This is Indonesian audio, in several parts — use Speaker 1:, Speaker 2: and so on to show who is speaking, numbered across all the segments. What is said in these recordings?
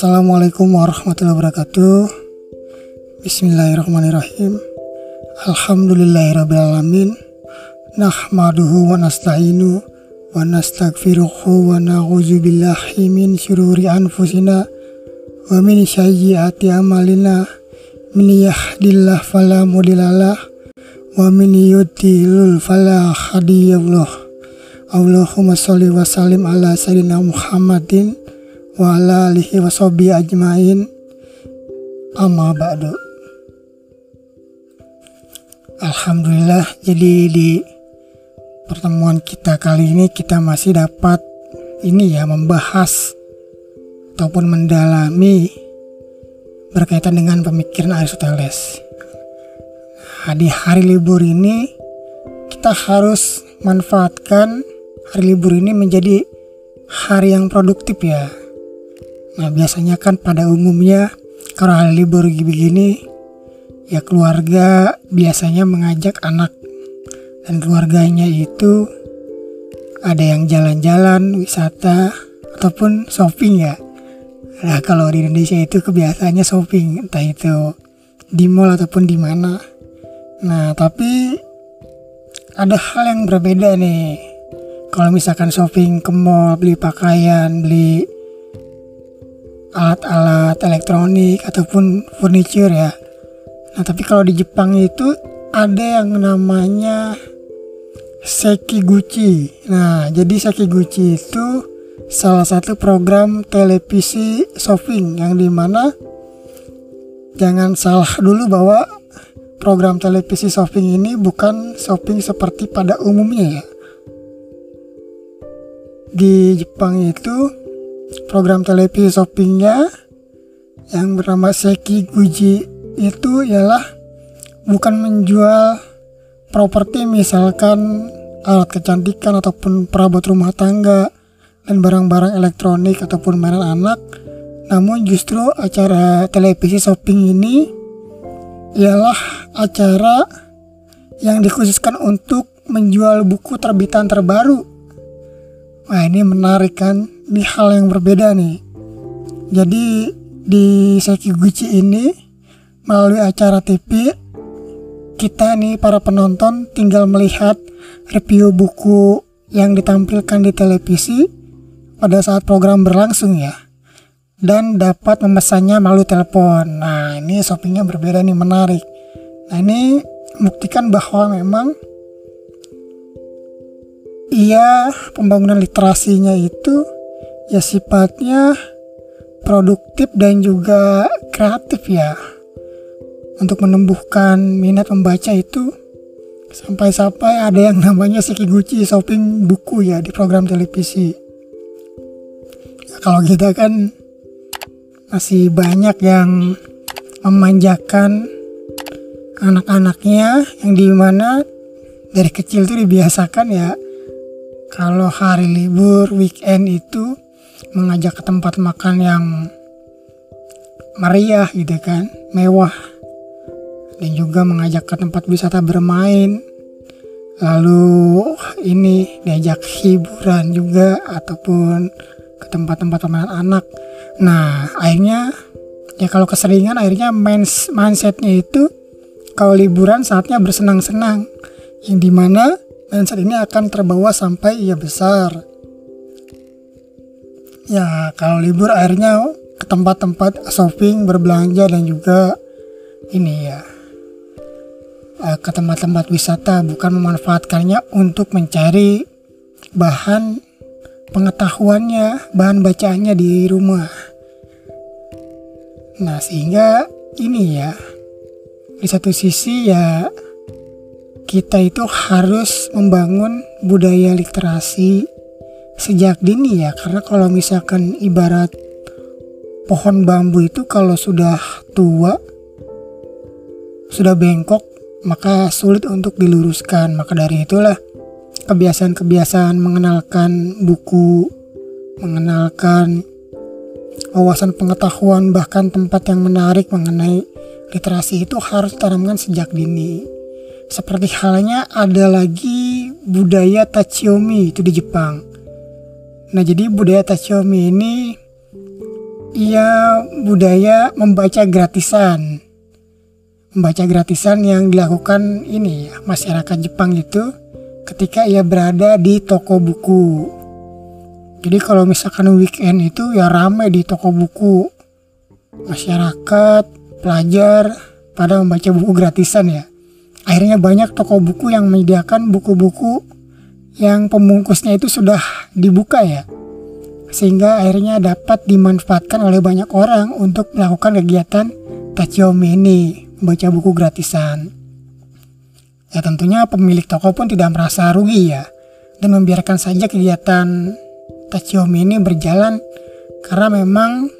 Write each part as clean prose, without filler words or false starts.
Speaker 1: Assalamualaikum warahmatullahi wabarakatuh. Bismillahirrahmanirrahim. Alhamdulillahirrabbilalamin. Nahmaduhu wa nasta'inu wa nastaghfiruhu wa na'udzu billahi min syururi anfusina wa min sayyiati a'malina. Min yahdihillahu fala mudhillalah wa min yudlil fala hadiyalah. Allahumma sholli wa sallim ala sayyidina Muhammadin wa ala alihi wa sahbihi ajmain. Amma ba'du. Alhamdulillah, jadi di pertemuan kita kali ini kita masih dapat membahas ataupun mendalami berkaitan dengan pemikiran Aristoteles. Nah, di hari libur ini kita harus manfaatkan hari libur ini menjadi hari yang produktif ya. Nah, biasanya kan pada umumnya kalau hari libur begini ya keluarga biasanya mengajak anak dan keluarganya itu ada yang jalan-jalan, wisata ataupun shopping ya. Nah, kalau di Indonesia itu kebiasaannya shopping, entah itu di mall ataupun di mana. Nah, tapi ada hal yang berbeda nih. Kalau misalkan shopping ke mall, beli pakaian, beli alat-alat elektronik ataupun furniture ya. Nah, tapi kalau di Jepang itu ada yang namanya Sekiguchi. Nah, jadi Sekiguchi itu salah satu program televisi shopping yang dimana jangan salah dulu bahwa program televisi shopping ini bukan shopping seperti pada umumnya ya. Di Jepang itu program televisi shoppingnya yang bernama Sekiguchi itu ialah bukan menjual properti misalkan alat kecantikan ataupun perabot rumah tangga dan barang-barang elektronik ataupun mainan anak, namun justru acara televisi shopping ini ialah acara yang dikhususkan untuk menjual buku terbitan terbaru. Wah, ini menarik kan, ini hal yang berbeda nih. Jadi di Sekiguchi ini melalui acara TV kita nih para penonton tinggal melihat review buku yang ditampilkan di televisi pada saat program berlangsung ya, dan dapat memesannya melalui telepon. Nah, ini shoppingnya berbeda nih, menarik. Nah, ini membuktikan bahwa memang pembangunan literasinya itu ya sifatnya produktif dan juga kreatif ya, untuk menumbuhkan minat membaca itu sampai-sampai ada yang namanya Sekiguchi shopping buku ya di program televisi. Ya, kalau kita kan masih banyak yang memanjakan anak-anaknya yang dimana dari kecil tuh dibiasakan ya kalau hari libur weekend itu mengajak ke tempat makan yang meriah gitu kan, mewah, dan juga mengajak ke tempat wisata bermain, lalu ini diajak hiburan juga ataupun ke tempat-tempat permainan anak. Nah, akhirnya ya kalau keseringan akhirnya mindsetnya itu kalau liburan saatnya bersenang-senang, yang dimana mindset ini akan terbawa sampai ia besar. Ya, kalau libur akhirnya ke tempat-tempat shopping, berbelanja, dan juga ini ya ke tempat-tempat wisata, bukan memanfaatkannya untuk mencari bahan pengetahuannya, bahan bacaannya di rumah. Nah, sehingga ini ya, di satu sisi ya kita itu harus membangun budaya literasi sejak dini ya, karena kalau misalkan ibarat pohon bambu itu kalau sudah tua, sudah bengkok, maka sulit untuk diluruskan. Maka dari itulah kebiasaan-kebiasaan mengenalkan buku, mengenalkan wawasan pengetahuan, bahkan tempat yang menarik mengenai literasi itu harus ditanamkan sejak dini. Seperti halnya ada lagi budaya Tachiyomi itu di Jepang. Nah, jadi budaya Tachiyomi ini ia budaya membaca gratisan. Membaca gratisan yang dilakukan ini ya, masyarakat Jepang itu ketika ia berada di toko buku. Jadi kalau misalkan weekend itu ya ramai di toko buku. Masyarakat, pelajar pada membaca buku gratisan ya. Akhirnya banyak toko buku yang menyediakan buku-buku yang pembungkusnya itu sudah dibuka ya. Sehingga akhirnya dapat dimanfaatkan oleh banyak orang untuk melakukan kegiatan tachiyomi ini, membaca buku gratisan. Ya tentunya pemilik toko pun tidak merasa rugi ya, dan membiarkan saja kegiatan tachiyomi ini berjalan, karena memang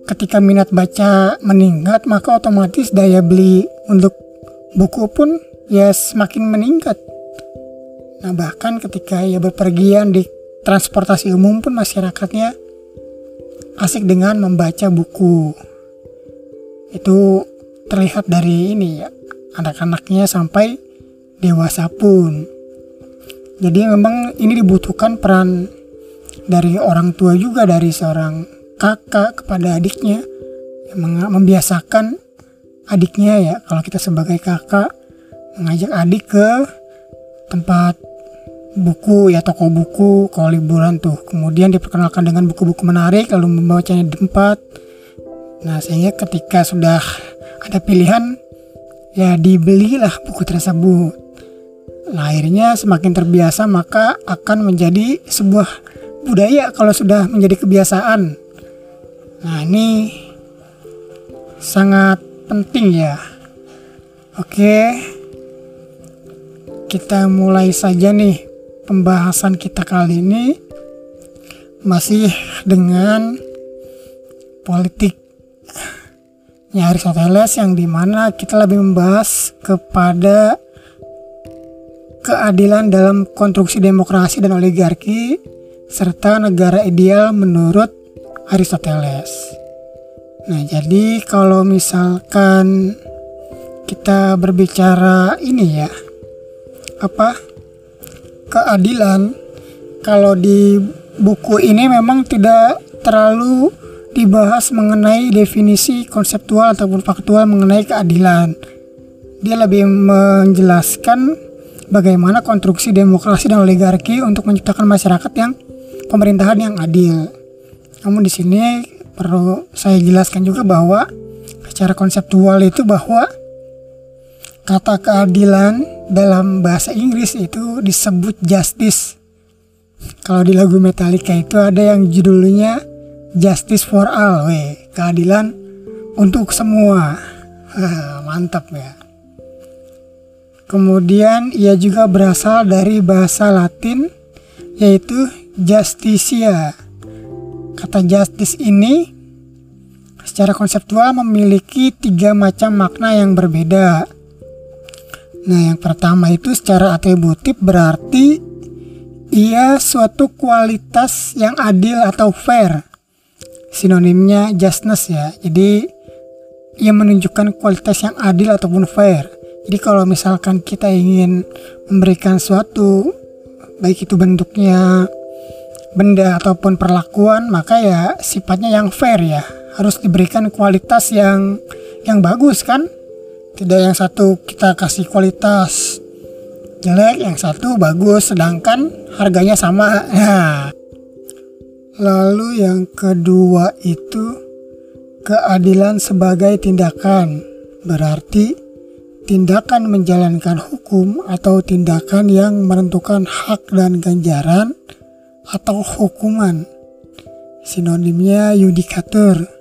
Speaker 1: ketika minat baca meningkat maka otomatis daya beli untuk buku pun ya semakin meningkat. Nah bahkan ketika ia berpergian di transportasi umum pun masyarakatnya asik dengan membaca buku. Itu terlihat dari ini ya, anak-anaknya sampai dewasa pun. Jadi memang ini dibutuhkan peran dari orang tua juga, dari seorang kakak kepada adiknya, yang membiasakan adiknya ya, kalau kita sebagai kakak mengajak adik ke tempat buku ya, toko buku kalau liburan tuh, kemudian diperkenalkan dengan buku-buku menarik lalu membacanya di tempat. Nah sehingga ketika sudah ada pilihan ya dibelilah buku tersebut. Nah akhirnya semakin terbiasa maka akan menjadi sebuah budaya kalau sudah menjadi kebiasaan. Nah ini sangat penting ya. Oke, kita mulai saja nih pembahasan kita kali ini, masih dengan politiknya Aristoteles, yang dimana kita lebih membahas kepada keadilan dalam konstruksi demokrasi dan oligarki serta negara ideal menurut Aristoteles. Nah jadi kalau misalkan kita berbicara ini ya, keadilan, kalau di buku ini memang tidak terlalu dibahas mengenai definisi konseptual ataupun faktual mengenai keadilan. Dia lebih menjelaskan bagaimana konstruksi demokrasi dan oligarki untuk menciptakan masyarakat yang pemerintahan yang adil. Namun di sini perlu saya jelaskan juga bahwa secara konseptual itu bahwa kata keadilan dalam bahasa Inggris itu disebut justice. Kalau di lagu Metallica itu ada yang judulnya Justice for All, keadilan untuk semua. Mantap ya. Kemudian ia juga berasal dari bahasa Latin yaitu justitia. Kata justice ini secara konseptual memiliki 3 macam makna yang berbeda. Nah yang pertama itu secara atributif berarti ia suatu kualitas yang adil atau fair. Sinonimnya justness ya. Jadi ia menunjukkan kualitas yang adil ataupun fair. Jadi kalau misalkan kita ingin memberikan suatu, baik itu bentuknya benda ataupun perlakuan, maka ya sifatnya yang fair ya. Harus diberikan kualitas yang bagus kan. Tidak yang satu kita kasih kualitas jelek, yang satu bagus, sedangkan harganya sama. Nah, lalu yang kedua itu keadilan sebagai tindakan. Berarti tindakan menjalankan hukum atau tindakan yang menentukan hak dan ganjaran atau hukuman. Sinonimnya yudikatur.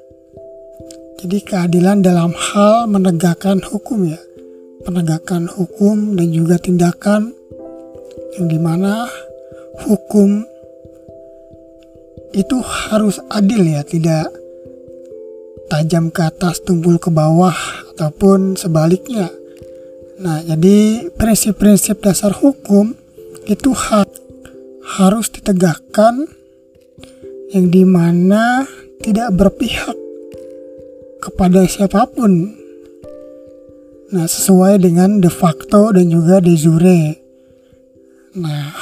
Speaker 1: Jadi keadilan dalam hal menegakkan hukum ya. Penegakan hukum dan juga tindakan yang dimana hukum itu harus adil ya, tidak tajam ke atas tumpul ke bawah ataupun sebaliknya. Nah jadi prinsip-prinsip dasar hukum itu harus ditegakkan, yang dimana tidak berpihak kepada siapapun. Nah sesuai dengan de facto dan juga de jure. Nah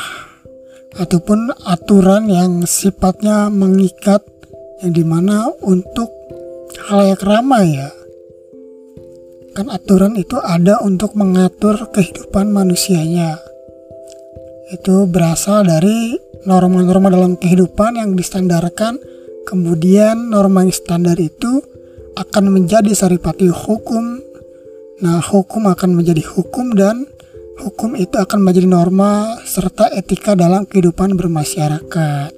Speaker 1: ataupun aturan yang sifatnya mengikat yang dimana untuk khalayak ramai ya. Kan aturan itu ada untuk mengatur kehidupan manusianya. Itu berasal dari norma-norma dalam kehidupan yang distandarkan, kemudian norma yang standar itu akan menjadi saripati hukum. Nah, hukum akan menjadi hukum dan hukum itu akan menjadi norma serta etika dalam kehidupan bermasyarakat.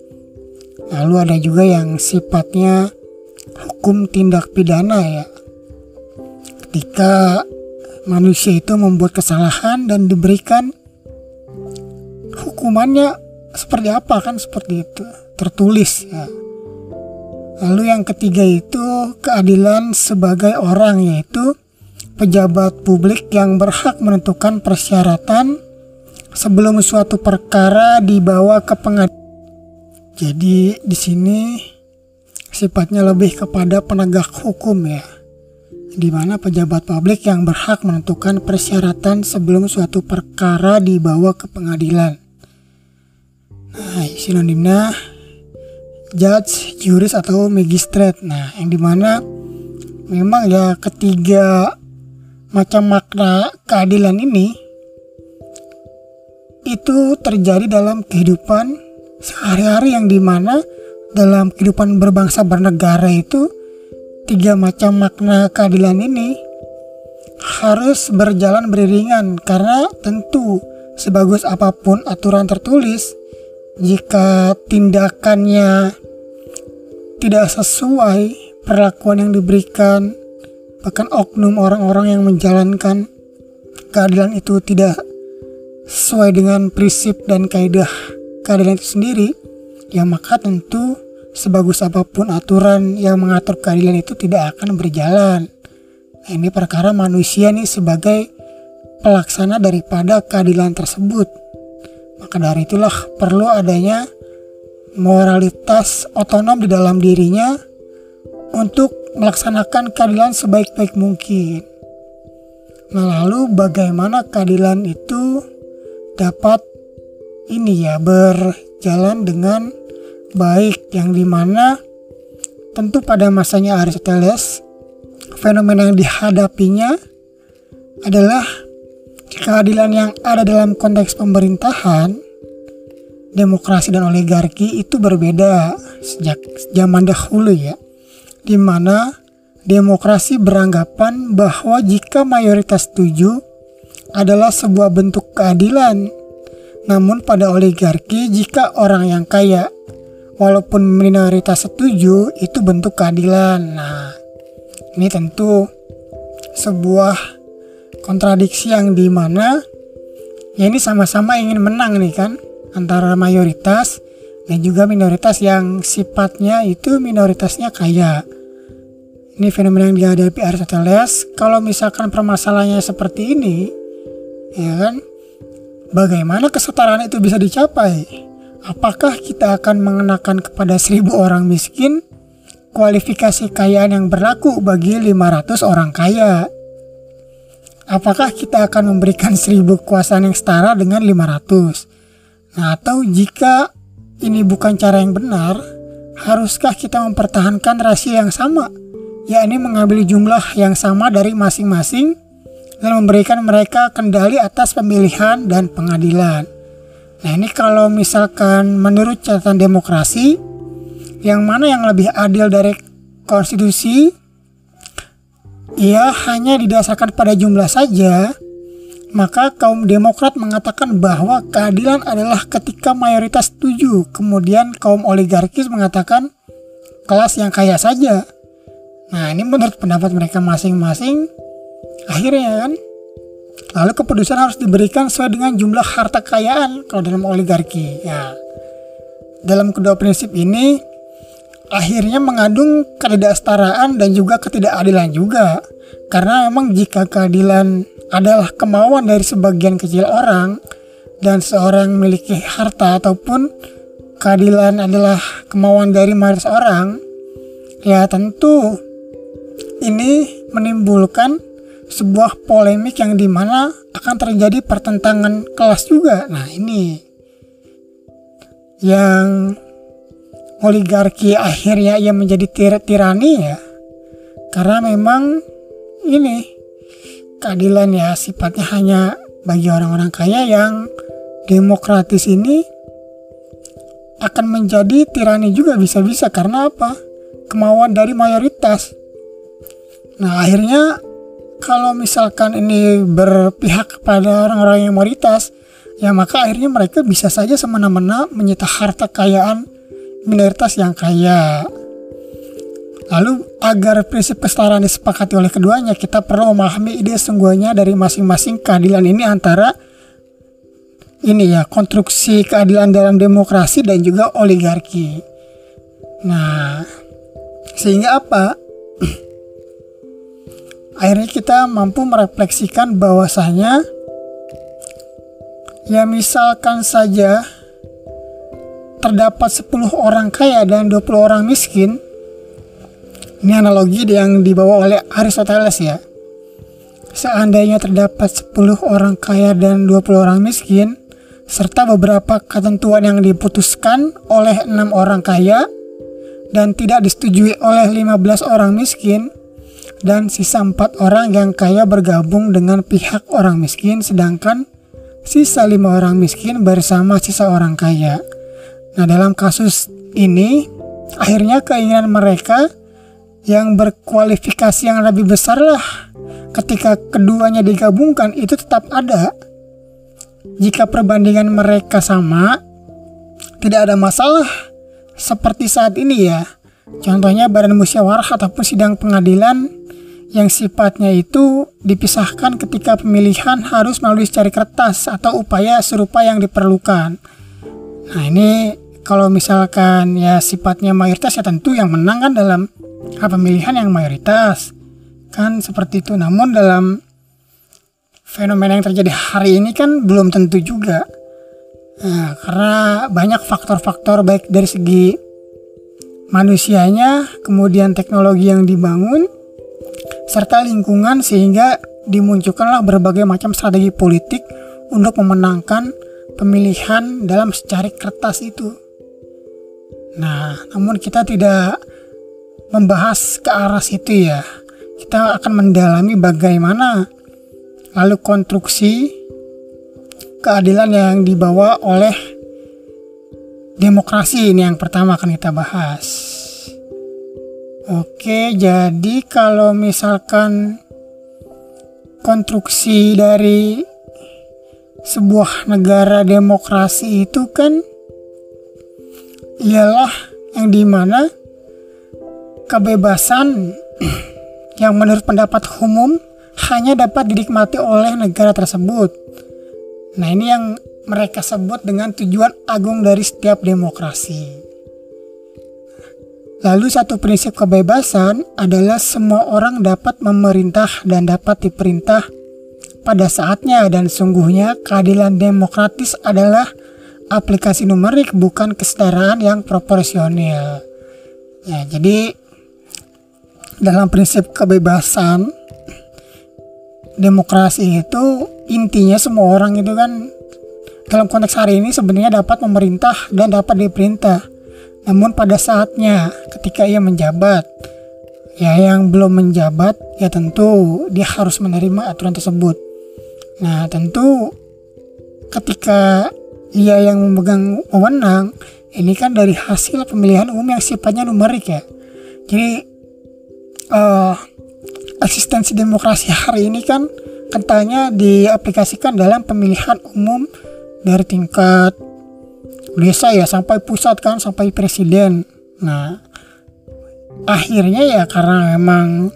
Speaker 1: Lalu ada juga yang sifatnya hukum tindak pidana ya. Ketika manusia itu membuat kesalahan dan diberikan hukumannya seperti apa, kan seperti itu tertulis ya. Lalu yang ketiga itu keadilan sebagai orang, yaitu pejabat publik yang berhak menentukan persyaratan sebelum suatu perkara dibawa ke pengadilan. Jadi di sini sifatnya lebih kepada penegak hukum ya, di mana pejabat publik yang berhak menentukan persyaratan sebelum suatu perkara dibawa ke pengadilan. Nah, sinonimnya judge, juris atau magistrate. Nah, yang dimana memang ya ketiga macam makna keadilan ini itu terjadi dalam kehidupan sehari-hari, yang dimana dalam kehidupan berbangsa bernegara itu tiga macam makna keadilan ini harus berjalan beriringan, karena tentu sebagus apapun aturan tertulis, jika tindakannya tidak sesuai perlakuan yang diberikan, bahkan oknum orang-orang yang menjalankan keadilan itu tidak sesuai dengan prinsip dan kaidah keadilan itu sendiri, ya maka tentu sebagus apapun aturan yang mengatur keadilan itu tidak akan berjalan. Nah, ini perkara manusia nih sebagai pelaksana daripada keadilan tersebut. Maka dari itulah perlu adanya moralitas otonom di dalam dirinya untuk melaksanakan keadilan sebaik-baik mungkin. Nah, lalu bagaimana keadilan itu dapat berjalan dengan baik, yang dimana tentu pada masanya Aristoteles fenomena yang dihadapinya adalah keadilan yang ada dalam konteks pemerintahan, demokrasi dan oligarki itu berbeda sejak zaman dahulu ya, di mana demokrasi beranggapan bahwa jika mayoritas setuju adalah sebuah bentuk keadilan. Namun pada oligarki, jika orang yang kaya walaupun minoritas setuju itu bentuk keadilan. Nah, ini tentu sebuah kontradiksi yang dimana ya ini sama-sama ingin menang nih kan, antara mayoritas dan juga minoritas yang sifatnya itu minoritasnya kaya. Ini fenomena yang dihadapi Aristoteles. Kalau misalkan permasalahannya seperti ini, ya kan, bagaimana kesetaraan itu bisa dicapai? Apakah kita akan mengenakan kepada 1000 orang miskin kualifikasi kekayaan yang berlaku bagi 500 orang kaya? Apakah kita akan memberikan 1000 kekuasaan yang setara dengan 500? Nah, atau jika ini bukan cara yang benar, haruskah kita mempertahankan rasio yang sama, yakni mengambil jumlah yang sama dari masing-masing dan memberikan mereka kendali atas pemilihan dan pengadilan? Nah, ini kalau misalkan menurut catatan demokrasi, yang mana yang lebih adil dari konstitusi? Ia hanya didasarkan pada jumlah saja, maka kaum Demokrat mengatakan bahwa keadilan adalah ketika mayoritas setuju. Kemudian kaum oligarkis mengatakan kelas yang kaya saja. Nah, ini menurut pendapat mereka masing-masing. Akhirnya kan, lalu keputusan harus diberikan sesuai dengan jumlah harta kekayaan kalau dalam oligarki. Ya, dalam kedua prinsip ini akhirnya mengandung ketidaksetaraan dan juga ketidakadilan juga. Karena memang jika keadilan adalah kemauan dari sebagian kecil orang dan seorang memiliki harta, ataupun keadilan adalah kemauan dari mayoritas orang, ya tentu ini menimbulkan sebuah polemik yang dimana akan terjadi pertentangan kelas juga. Nah, ini yang oligarki akhirnya ia menjadi tirani ya, karena memang ini keadilan ya sifatnya hanya bagi orang-orang kaya yang demokratis ini akan menjadi tirani juga bisa-bisa karena apa? Kemauan dari mayoritas. Nah akhirnya kalau misalkan ini berpihak kepada orang-orang yang mayoritas, ya maka akhirnya mereka bisa saja semena-mena menyita harta kekayaan minoritas yang kaya. Lalu agar prinsip kesetaraan disepakati oleh keduanya, kita perlu memahami ide sesungguhnya dari masing-masing keadilan ini antara ini ya, konstruksi keadilan dalam demokrasi dan juga oligarki. Nah, sehingga apa? Akhirnya kita mampu merefleksikan bahwasanya ya misalkan saja terdapat 10 orang kaya dan 20 orang miskin. Ini analogi yang dibawa oleh Aristoteles ya. Seandainya terdapat 10 orang kaya dan 20 orang miskin, serta beberapa ketentuan yang diputuskan oleh 6 orang kaya dan tidak disetujui oleh 15 orang miskin, dan sisa 4 orang yang kaya bergabung dengan pihak orang miskin, sedangkan sisa 5 orang miskin bersama sisa orang kaya. Nah dalam kasus ini akhirnya keinginan mereka yang berkualifikasi yang lebih besar lah ketika keduanya digabungkan itu tetap ada. Jika perbandingan mereka sama, tidak ada masalah seperti saat ini ya. Contohnya badan musyawarah ataupun sidang pengadilan yang sifatnya itu dipisahkan ketika pemilihan harus melalui secari kertas atau upaya serupa yang diperlukan. Nah ini kalau misalkan ya sifatnya mayoritas ya tentu yang menang kan dalam pemilihan yang mayoritas kan seperti itu. Namun dalam fenomena yang terjadi hari ini kan belum tentu juga. Nah, karena banyak faktor-faktor baik dari segi manusianya, kemudian teknologi yang dibangun, serta lingkungan sehingga dimunculkanlah berbagai macam strategi politik untuk memenangkan pemilihan dalam secari kertas itu. Nah, namun kita tidak membahas ke arah situ ya. Kita akan mendalami bagaimana lalu konstruksi keadilan yang dibawa oleh demokrasi ini yang pertama akan kita bahas. Oke, jadi kalau misalkan konstruksi dari sebuah negara demokrasi itu kan ialah yang dimana kebebasan yang menurut pendapat umum hanya dapat dinikmati oleh negara tersebut. Nah ini yang mereka sebut dengan tujuan agung dari setiap demokrasi. Lalu satu prinsip kebebasan adalah semua orang dapat memerintah dan dapat diperintah pada saatnya, dan sungguhnya keadilan demokratis adalah aplikasi numerik bukan kesetaraan yang proporsional. Ya, jadi dalam prinsip kebebasan demokrasi itu intinya semua orang itu kan dalam konteks hari ini sebenarnya dapat memerintah dan dapat diperintah. Namun pada saatnya ketika ia menjabat, ya yang belum menjabat ya tentu dia harus menerima aturan tersebut. Nah tentu ketika ia yang memegang wewenang, ini kan dari hasil pemilihan umum yang sifatnya numerik ya. Jadi eksistensi demokrasi hari ini kan katanya diaplikasikan dalam pemilihan umum dari tingkat desa ya sampai pusat kan, sampai presiden. Nah akhirnya ya karena memang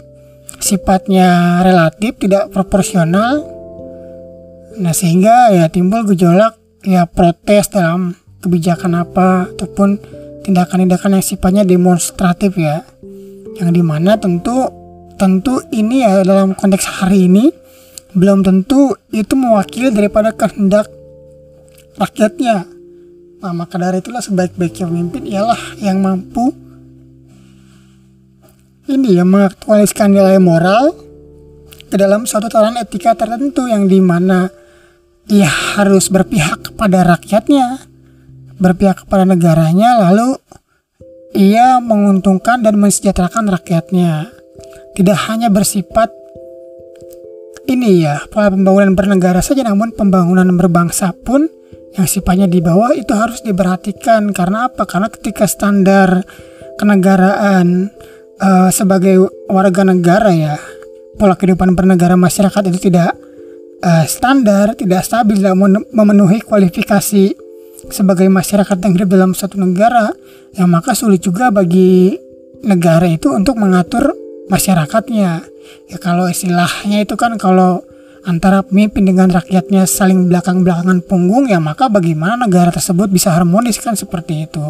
Speaker 1: sifatnya relatif tidak proporsional, nah sehingga ya timbul gejolak ya protes dalam kebijakan apa ataupun tindakan-tindakan yang sifatnya demonstratif ya, yang dimana tentu ini ya dalam konteks hari ini belum tentu itu mewakili daripada kehendak rakyatnya. Nah maka dari itulah sebaik-baiknya pemimpin ialah yang mampu ini ya mengaktualiskan nilai moral ke dalam suatu tataran etika tertentu, yang dimana ia harus berpihak kepada rakyatnya, berpihak kepada negaranya, lalu ia menguntungkan dan mensejahterakan rakyatnya. Tidak hanya bersifat pola pembangunan bernegara saja, namun pembangunan berbangsa pun yang sifatnya di bawah itu harus diperhatikan. Karena apa? Karena ketika standar kenegaraan sebagai warga negara ya, pola kehidupan bernegara masyarakat itu tidak standar, tidak stabil, tidak memenuhi kualifikasi sebagai masyarakat yang hidup dalam suatu negara, yang maka sulit juga bagi negara itu untuk mengatur masyarakatnya. Ya kalau istilahnya itu kan, kalau antara pemimpin dengan rakyatnya saling belakang-belakangan punggung, ya maka bagaimana negara tersebut bisa harmonis, kan seperti itu.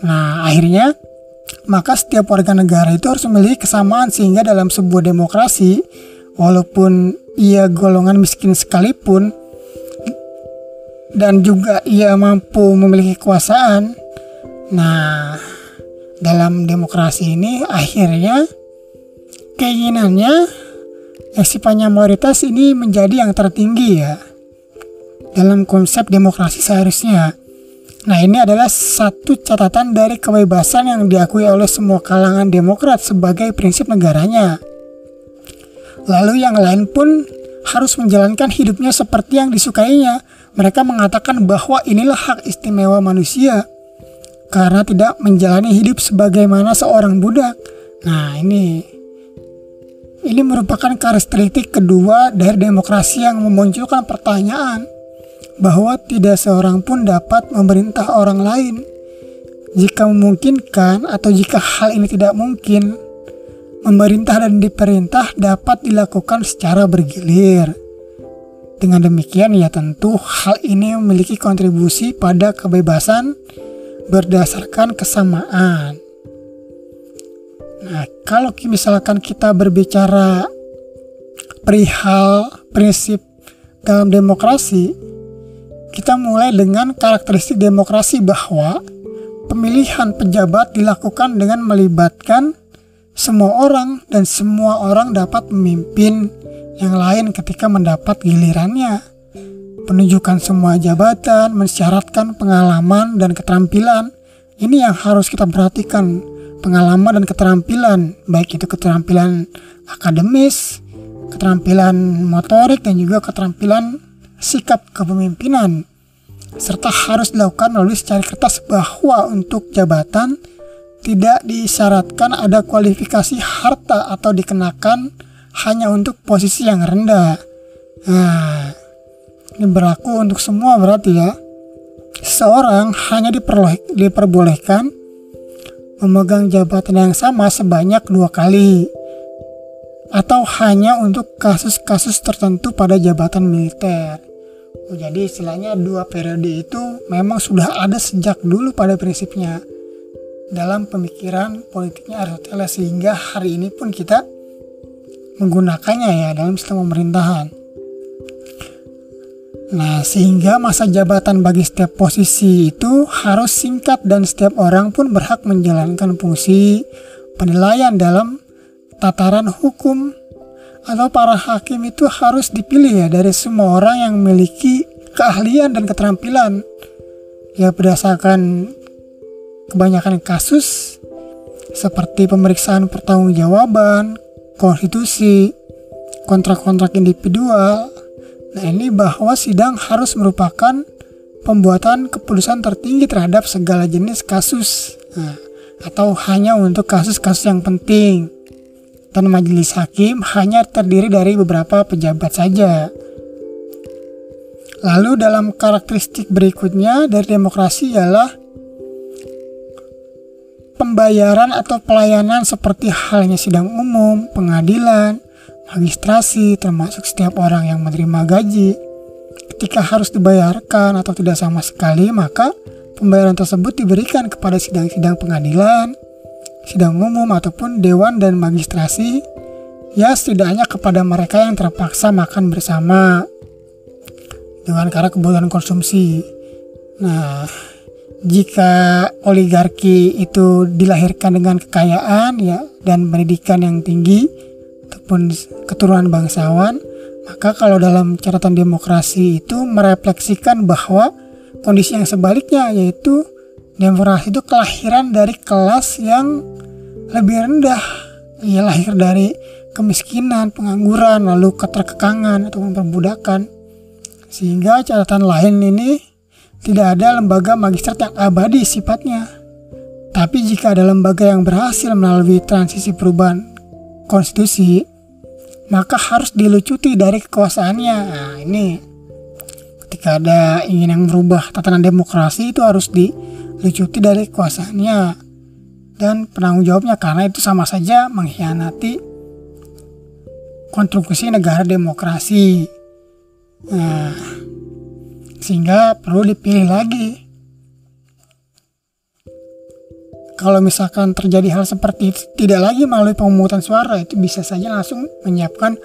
Speaker 1: Nah akhirnya maka setiap warga negara itu harus memiliki kesamaan, sehingga dalam sebuah demokrasi, walaupun ia golongan miskin sekalipun dan juga ia mampu memiliki kekuasaan, nah dalam demokrasi ini akhirnya keinginannya yang sifatnya mayoritas ini menjadi yang tertinggi ya dalam konsep demokrasi seharusnya. Nah ini adalah satu catatan dari kebebasan yang diakui oleh semua kalangan demokrat sebagai prinsip negaranya. Lalu yang lain pun harus menjalankan hidupnya seperti yang disukainya. Mereka mengatakan bahwa inilah hak istimewa manusia karena tidak menjalani hidup sebagaimana seorang budak. Nah ini merupakan karakteristik kedua dari demokrasi yang memunculkan pertanyaan bahwa tidak seorang pun dapat memerintah orang lain. Jika memungkinkan atau jika hal ini tidak mungkin, memerintah dan diperintah dapat dilakukan secara bergilir. Dengan demikian ya tentu hal ini memiliki kontribusi pada kebebasan berdasarkan kesamaan. Nah, kalau misalkan kita berbicara perihal prinsip dalam demokrasi, kita mulai dengan karakteristik demokrasi bahwa pemilihan pejabat dilakukan dengan melibatkan semua orang dan semua orang dapat memimpin yang lain ketika mendapat gilirannya. Penunjukan semua jabatan mensyaratkan pengalaman dan keterampilan. Ini yang harus kita perhatikan, pengalaman dan keterampilan, baik itu keterampilan akademis, keterampilan motorik, dan juga keterampilan sikap kepemimpinan. Serta harus dilakukan melalui secari kertas bahwa untuk jabatan tidak disyaratkan ada kualifikasi harta atau dikenakan hanya untuk posisi yang rendah. Nah, ini berlaku untuk semua berarti ya. Seseorang hanya diperbolehkan memegang jabatan yang sama sebanyak 2 kali atau hanya untuk kasus-kasus tertentu pada jabatan militer. Jadi istilahnya 2 periode itu memang sudah ada sejak dulu pada prinsipnya dalam pemikiran politiknya Aristoteles, sehingga hari ini pun kita menggunakannya ya dalam sistem pemerintahan. Nah, sehingga masa jabatan bagi setiap posisi itu harus singkat dan setiap orang pun berhak menjalankan fungsi penilaian dalam tataran hukum, atau para hakim itu harus dipilih ya dari semua orang yang memiliki keahlian dan keterampilan ya berdasarkan kebanyakan kasus seperti pemeriksaan pertanggungjawaban, konstitusi, kontrak-kontrak individual. Nah ini bahwa sidang harus merupakan pembuatan keputusan tertinggi terhadap segala jenis kasus, atau hanya untuk kasus-kasus yang penting. Dan majelis hakim hanya terdiri dari beberapa pejabat saja. Lalu dalam karakteristik berikutnya dari demokrasi ialah pembayaran atau pelayanan seperti halnya sidang umum, pengadilan, magistrasi, termasuk setiap orang yang menerima gaji. Ketika harus dibayarkan atau tidak sama sekali, maka pembayaran tersebut diberikan kepada sidang-sidang pengadilan, sidang umum ataupun dewan dan magistrasi, ya setidaknya kepada mereka yang terpaksa makan bersama dengan karena kebutuhan konsumsi. Nah, jika oligarki itu dilahirkan dengan kekayaan ya dan pendidikan yang tinggi ataupun keturunan bangsawan, maka kalau dalam catatan demokrasi itu merefleksikan bahwa kondisi yang sebaliknya, yaitu demokrasi itu kelahiran dari kelas yang lebih rendah, ia lahir dari kemiskinan, pengangguran, lalu keterkekangan atau perbudakan. Sehingga catatan lain ini, tidak ada lembaga magistrat yang abadi sifatnya. Tapi jika ada lembaga yang berhasil melalui transisi perubahan konstitusi, maka harus dilucuti dari kekuasaannya. Nah, ini ketika ada ingin yang merubah tatanan demokrasi, itu harus dilucuti dari kekuasaannya dan penanggung jawabnya, karena itu sama saja mengkhianati konstruksi negara demokrasi. Nah, sehingga perlu dipilih lagi. Kalau misalkan terjadi hal seperti itu, tidak lagi melalui pemungutan suara, itu bisa saja langsung menyiapkan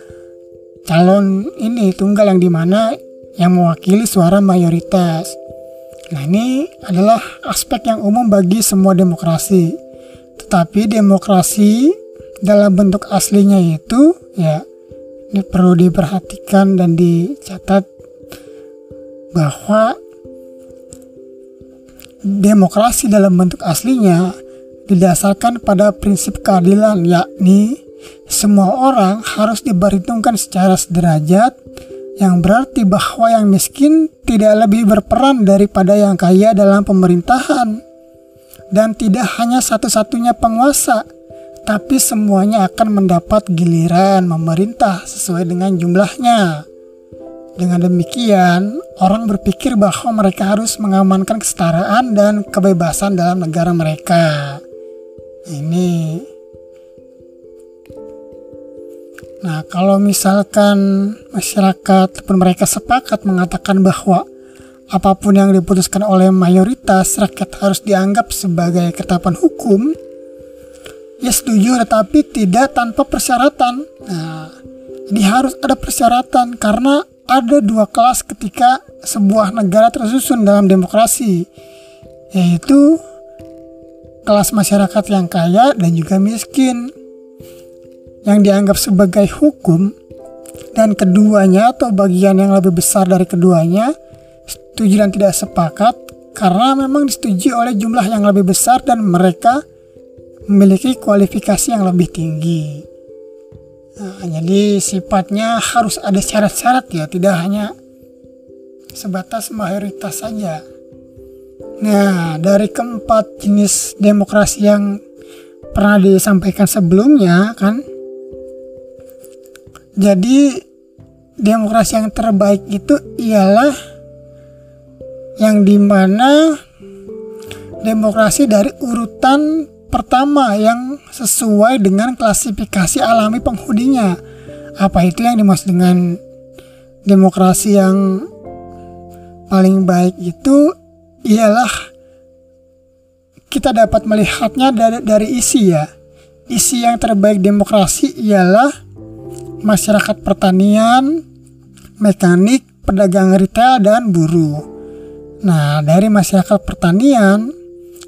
Speaker 1: calon ini tunggal yang dimana yang mewakili suara mayoritas. Nah, ini adalah aspek yang umum bagi semua demokrasi. Tetapi demokrasi dalam bentuk aslinya itu, ya, ini perlu diperhatikan dan dicatat bahwa demokrasi dalam bentuk aslinya didasarkan pada prinsip keadilan, yakni semua orang harus diperhitungkan secara sederajat, yang berarti bahwa yang miskin tidak lebih berperan daripada yang kaya dalam pemerintahan, dan tidak hanya satu-satunya penguasa, tapi semuanya akan mendapat giliran memerintah sesuai dengan jumlahnya. Dengan demikian, orang berpikir bahwa mereka harus mengamankan kesetaraan dan kebebasan dalam negara mereka. Ini. Nah, kalau misalkan masyarakat ataupun mereka sepakat mengatakan bahwa apapun yang diputuskan oleh mayoritas rakyat harus dianggap sebagai ketetapan hukum, ya setuju, tetapi tidak tanpa persyaratan. Nah, jadi harus ada persyaratan, karena ada dua kelas ketika sebuah negara tersusun dalam demokrasi, yaitu kelas masyarakat yang kaya dan juga miskin, yang dianggap sebagai hukum, dan keduanya atau bagian yang lebih besar dari keduanya setuju dan tidak sepakat, karena memang disetujui oleh jumlah yang lebih besar dan mereka memiliki kualifikasi yang lebih tinggi. Nah, jadi sifatnya harus ada syarat-syarat, ya, tidak hanya sebatas mayoritas saja. Nah, dari keempat jenis demokrasi yang pernah disampaikan sebelumnya kan, jadi demokrasi yang terbaik itu ialah yang dimana demokrasi dari urutan pertama yang sesuai dengan klasifikasi alami penghuninya. Apa itu yang dimaksud dengan demokrasi yang paling baik itu? Ialah kita dapat melihatnya dari isi, ya. Isi yang terbaik demokrasi ialah masyarakat pertanian, mekanik, pedagang retail, dan buruh. Nah, dari masyarakat pertanian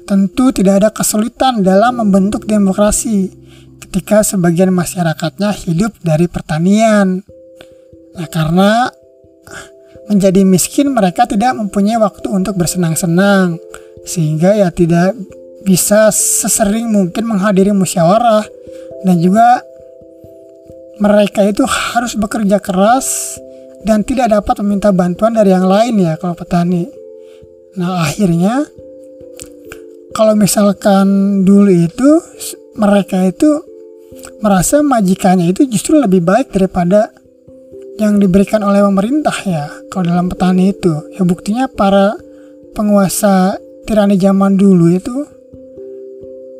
Speaker 1: tentu tidak ada kesulitan dalam membentuk demokrasi ketika sebagian masyarakatnya hidup dari pertanian. Nah, karena menjadi miskin, mereka tidak mempunyai waktu untuk bersenang-senang, sehingga ya tidak bisa sesering mungkin menghadiri musyawarah, dan juga mereka itu harus bekerja keras dan tidak dapat meminta bantuan dari yang lain, ya, kalau petani. Nah, akhirnya kalau misalkan dulu itu mereka itu merasa majikannya itu justru lebih baik daripada yang diberikan oleh pemerintah, ya, kalau dalam petani itu. Ya, buktinya para penguasa tirani zaman dulu itu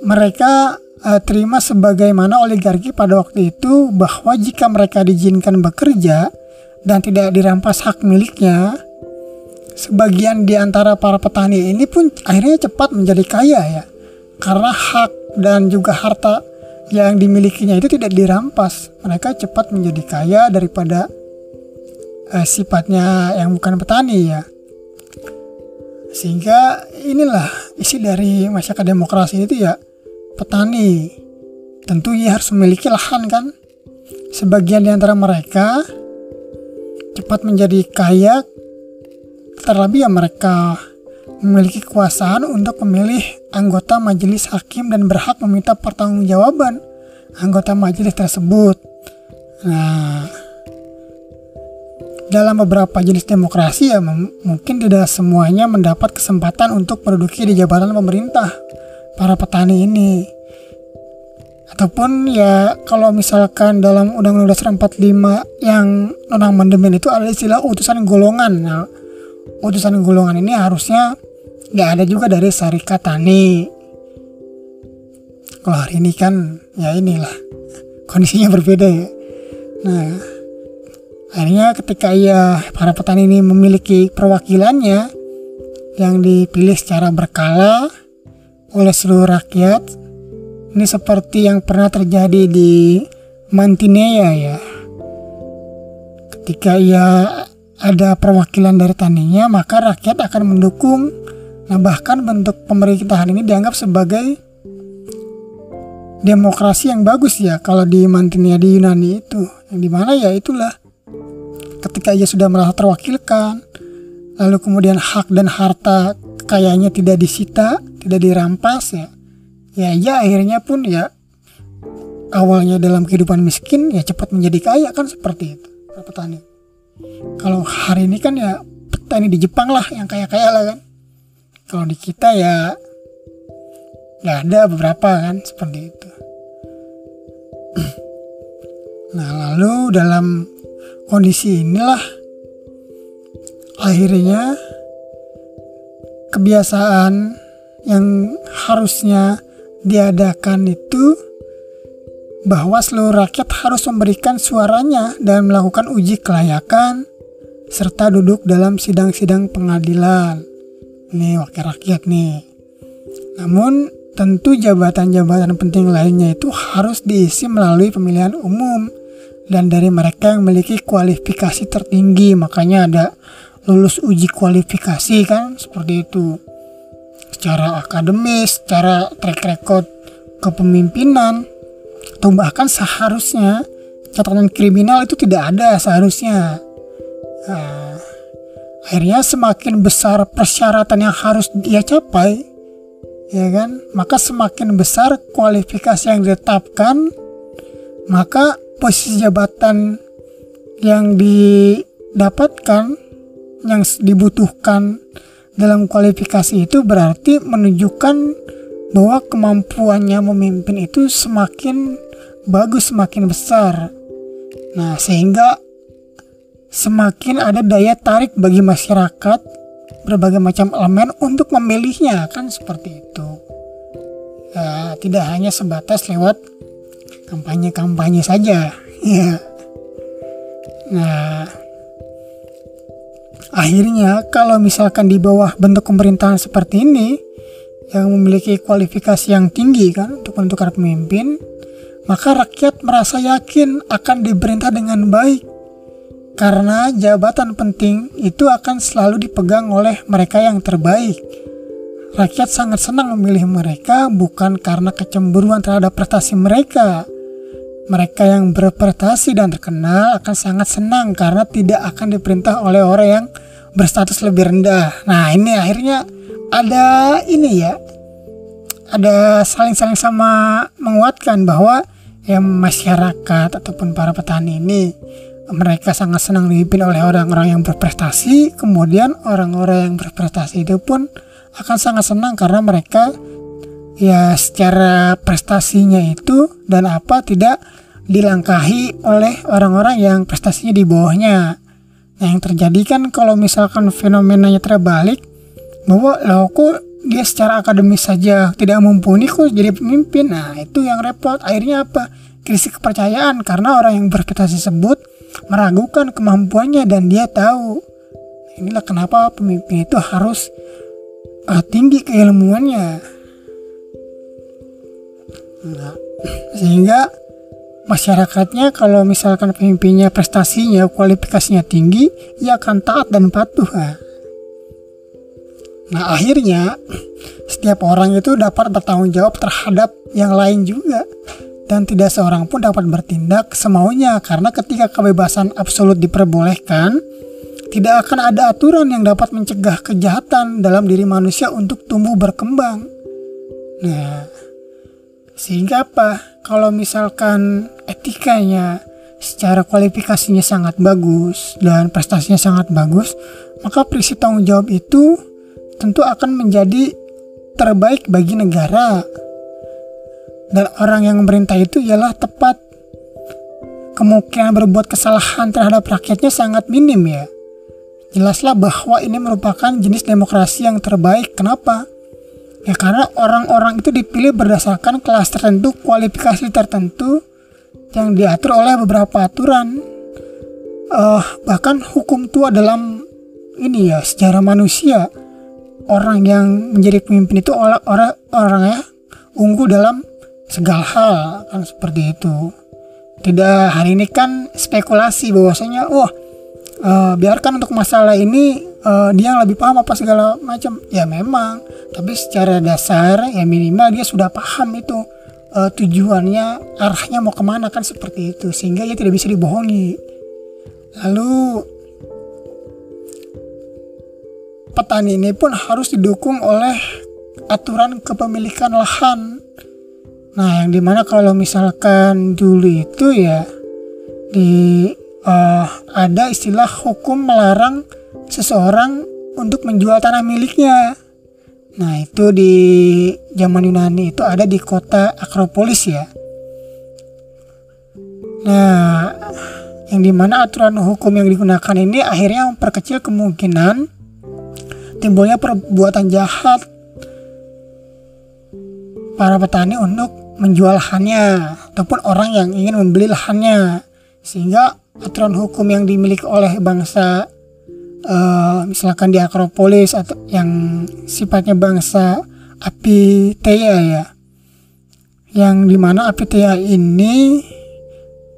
Speaker 1: mereka terima sebagaimana oligarki pada waktu itu, bahwa jika mereka diizinkan bekerja dan tidak dirampas hak miliknya, sebagian di antara para petani ini pun akhirnya cepat menjadi kaya, ya, karena hak dan juga harta yang dimilikinya itu tidak dirampas. Mereka cepat menjadi kaya daripada sifatnya yang bukan petani, ya. Sehingga inilah isi dari masyarakat demokrasi itu, ya, petani. Tentu ia harus memiliki lahan, kan. Sebagian di antara mereka cepat menjadi kaya, terlebih ya mereka memiliki kekuasaan untuk memilih anggota majelis hakim dan berhak meminta pertanggungjawaban anggota majelis tersebut. Nah, dalam beberapa jenis demokrasi ya mungkin tidak semuanya mendapat kesempatan untuk menduduki di jabatan pemerintah para petani ini. Ataupun ya kalau misalkan dalam Undang-Undang Dasar 45 yang non-amandemen itu ada istilah utusan golongan. Nah, utusan golongan ini harusnya nggak ada juga dari Serikat Tani. Kalau hari ini kan ya inilah kondisinya berbeda ya. Nah, akhirnya ketika para petani ini memiliki perwakilannya yang dipilih secara berkala oleh seluruh rakyat, ini seperti yang pernah terjadi di Mantinea ya. Ketika ada perwakilan dari taninya, maka rakyat akan mendukung. Nah, bahkan bentuk pemerintahan ini dianggap sebagai demokrasi yang bagus ya kalau di Mantinea di Yunani itu. Yang dimana ya itulah ketika ia sudah merasa terwakilkan, lalu kemudian hak dan harta kekayaannya tidak disita, tidak dirampas ya akhirnya pun ya awalnya dalam kehidupan miskin ya cepat menjadi kaya kan, seperti itu petani. Kalau hari ini kan ya petani di Jepang lah yang kaya-kaya lah kan. Kalau di kita ya nggak ada beberapa kan seperti itu. Nah, lalu dalam kondisi inilah akhirnya kebiasaan yang harusnya diadakan itu bahwa seluruh rakyat harus memberikan suaranya dan melakukan uji kelayakan serta duduk dalam sidang-sidang pengadilan. Nih wakil rakyat nih. Namun tentu jabatan-jabatan penting lainnya itu harus diisi melalui pemilihan umum dan dari mereka yang memiliki kualifikasi tertinggi. Makanya ada lulus uji kualifikasi kan, seperti itu. Secara akademis, secara track record kepemimpinan, atau bahkan seharusnya catatan kriminal itu tidak ada seharusnya. Nah, akhirnya semakin besar persyaratan yang harus dia capai, ya kan, maka semakin besar kualifikasi yang ditetapkan, maka posisi jabatan yang didapatkan, yang dibutuhkan dalam kualifikasi itu berarti menunjukkan bahwa kemampuannya memimpin itu semakin bagus, semakin besar. Nah, sehingga semakin ada daya tarik bagi masyarakat berbagai macam elemen untuk memilihnya kan, seperti itu. Ya, tidak hanya sebatas lewat kampanye-kampanye saja ya. Nah, akhirnya kalau misalkan di bawah bentuk pemerintahan seperti ini yang memiliki kualifikasi yang tinggi kan untuk menentukan pemimpin, maka rakyat merasa yakin akan diperintah dengan baik karena jabatan penting itu akan selalu dipegang oleh mereka yang terbaik. Rakyat sangat senang memilih mereka bukan karena kecemburuan terhadap prestasi mereka. Mereka yang berprestasi dan terkenal akan sangat senang karena tidak akan diperintah oleh orang yang berstatus lebih rendah. Nah, ini akhirnya ada ini ya, ada saling sama menguatkan bahwa ya masyarakat ataupun para petani ini mereka sangat senang dipimpin oleh orang-orang yang berprestasi. Kemudian orang-orang yang berprestasi itu pun akan sangat senang karena mereka ya secara prestasinya itu dan apa tidak dilangkahi oleh orang-orang yang prestasinya di bawahnya. Nah, yang terjadi kan kalau misalkan fenomenanya terbalik, bahwa loh kok dia secara akademis saja tidak mumpuni kok jadi pemimpin. Nah, itu yang repot. Akhirnya apa? Krisis kepercayaan karena orang yang berprestasi tersebut meragukan kemampuannya dan dia tahu. Inilah kenapa pemimpin itu harus tinggi keilmuannya. Nah, sehingga masyarakatnya kalau misalkan pemimpinnya prestasinya, kualifikasinya tinggi, ia akan taat dan patuh. Nah, akhirnya setiap orang itu dapat bertanggung jawab terhadap yang lain juga. Dan tidak seorang pun dapat bertindak semaunya. Karena ketika kebebasan absolut diperbolehkan, tidak akan ada aturan yang dapat mencegah kejahatan dalam diri manusia untuk tumbuh berkembang. Nah, sehingga apa? Kalau misalkan etikanya secara kualifikasinya sangat bagus dan prestasinya sangat bagus, maka prinsip tanggung jawab itu tentu akan menjadi terbaik bagi negara. Dan orang yang memerintah itu ialah tepat. Kemungkinan berbuat kesalahan terhadap rakyatnya sangat minim ya. Jelaslah bahwa ini merupakan jenis demokrasi yang terbaik. Kenapa? Ya karena orang-orang itu dipilih berdasarkan kelas tertentu, kualifikasi tertentu yang diatur oleh beberapa aturan. Bahkan hukum tua dalam ini ya sejarah manusia, orang yang menjadi pemimpin itu orang ya unggul dalam segala hal, kan seperti itu. Tidak, hari ini kan spekulasi bahwasanya biarkan untuk masalah ini dia yang lebih paham apa segala macam. Ya memang, tapi secara dasar ya minimal dia sudah paham itu tujuannya, arahnya mau kemana, kan seperti itu, sehingga dia tidak bisa dibohongi. Lalu petani ini pun harus didukung oleh aturan kepemilikan lahan. Nah, yang dimana kalau misalkan dulu itu ya ada istilah hukum melarang seseorang untuk menjual tanah miliknya. Nah, itu di zaman Yunani itu ada di kota Akropolis ya. Nah, yang dimana aturan hukum yang digunakan ini akhirnya memperkecil kemungkinan timbulnya perbuatan jahat para petani untuk menjual lahannya ataupun orang yang ingin membeli lahannya, sehingga aturan hukum yang dimiliki oleh bangsa misalkan di Akropolis atau yang sifatnya bangsa Apiteia ya, yang dimana Apiteia ini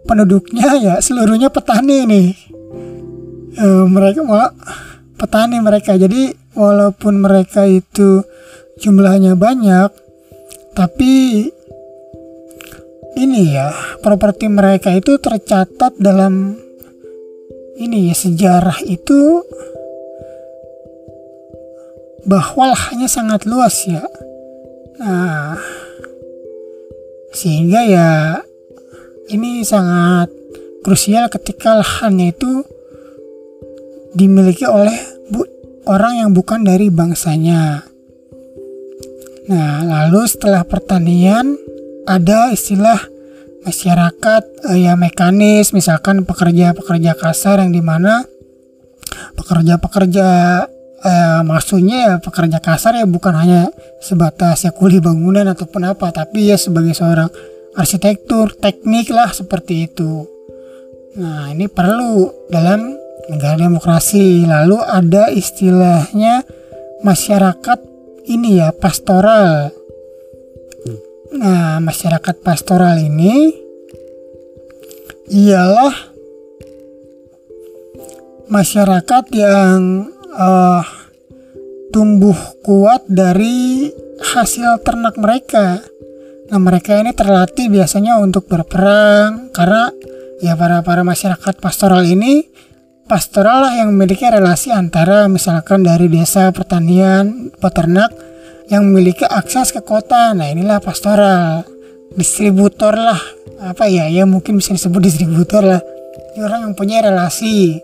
Speaker 1: penduduknya ya seluruhnya petani nih. Mereka malah petani mereka, jadi walaupun mereka itu jumlahnya banyak, tapi ini ya properti mereka itu tercatat dalam ini ya sejarah itu bahwa lahannya sangat luas ya. Nah, sehingga ya ini sangat krusial ketika lahannya itu dimiliki oleh orang yang bukan dari bangsanya. Nah, lalu setelah pertanian ada istilah masyarakat ya mekanis, misalkan pekerja-pekerja kasar, yang dimana pekerja-pekerja maksudnya ya pekerja kasar ya bukan hanya sebatas ya kuli bangunan ataupun apa, tapi ya sebagai seorang arsitektur, teknik lah seperti itu. Nah, ini perlu dalam negara demokrasi. Lalu ada istilahnya masyarakat ini ya pastoral. Nah, masyarakat pastoral ini ialah masyarakat yang tumbuh kuat dari hasil ternak mereka. Nah, mereka ini terlatih biasanya untuk berperang, karena ya para masyarakat pastoral ini pastoral lah yang memiliki relasi antara misalkan dari desa pertanian peternak yang memiliki akses ke kota. Nah, inilah pastoral, distributor lah, apa ya mungkin bisa disebut distributor lah, ini orang yang punya relasi.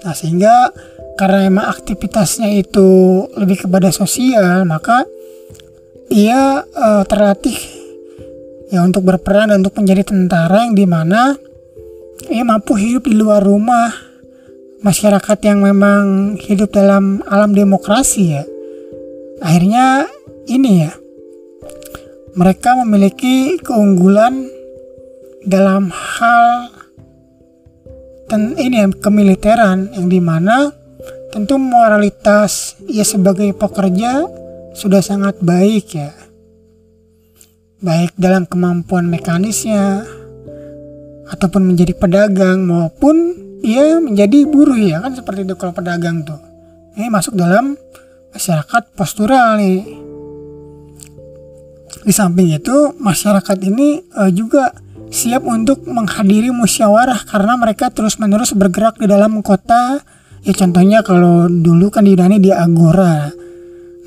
Speaker 1: Nah, sehingga karena memang aktivitasnya itu lebih kepada sosial, maka ia terlatih ya untuk berperan dan untuk menjadi tentara, yang dimana ia mampu hidup di luar rumah. Masyarakat yang memang hidup dalam alam demokrasi ya, akhirnya ini ya mereka memiliki keunggulan dalam hal ini kemiliteran, yang dimana tentu moralitas ia sebagai pekerja sudah sangat baik ya, baik dalam kemampuan mekanisnya ataupun menjadi pedagang maupun ia menjadi buruh ya, kan seperti itu kalau pedagang tuh. Ini masuk dalam masyarakat pastoral nih. Di samping itu masyarakat ini juga siap untuk menghadiri musyawarah, karena mereka terus-menerus bergerak di dalam kota Ya contohnya kalau dulu kan di Yunani di agora.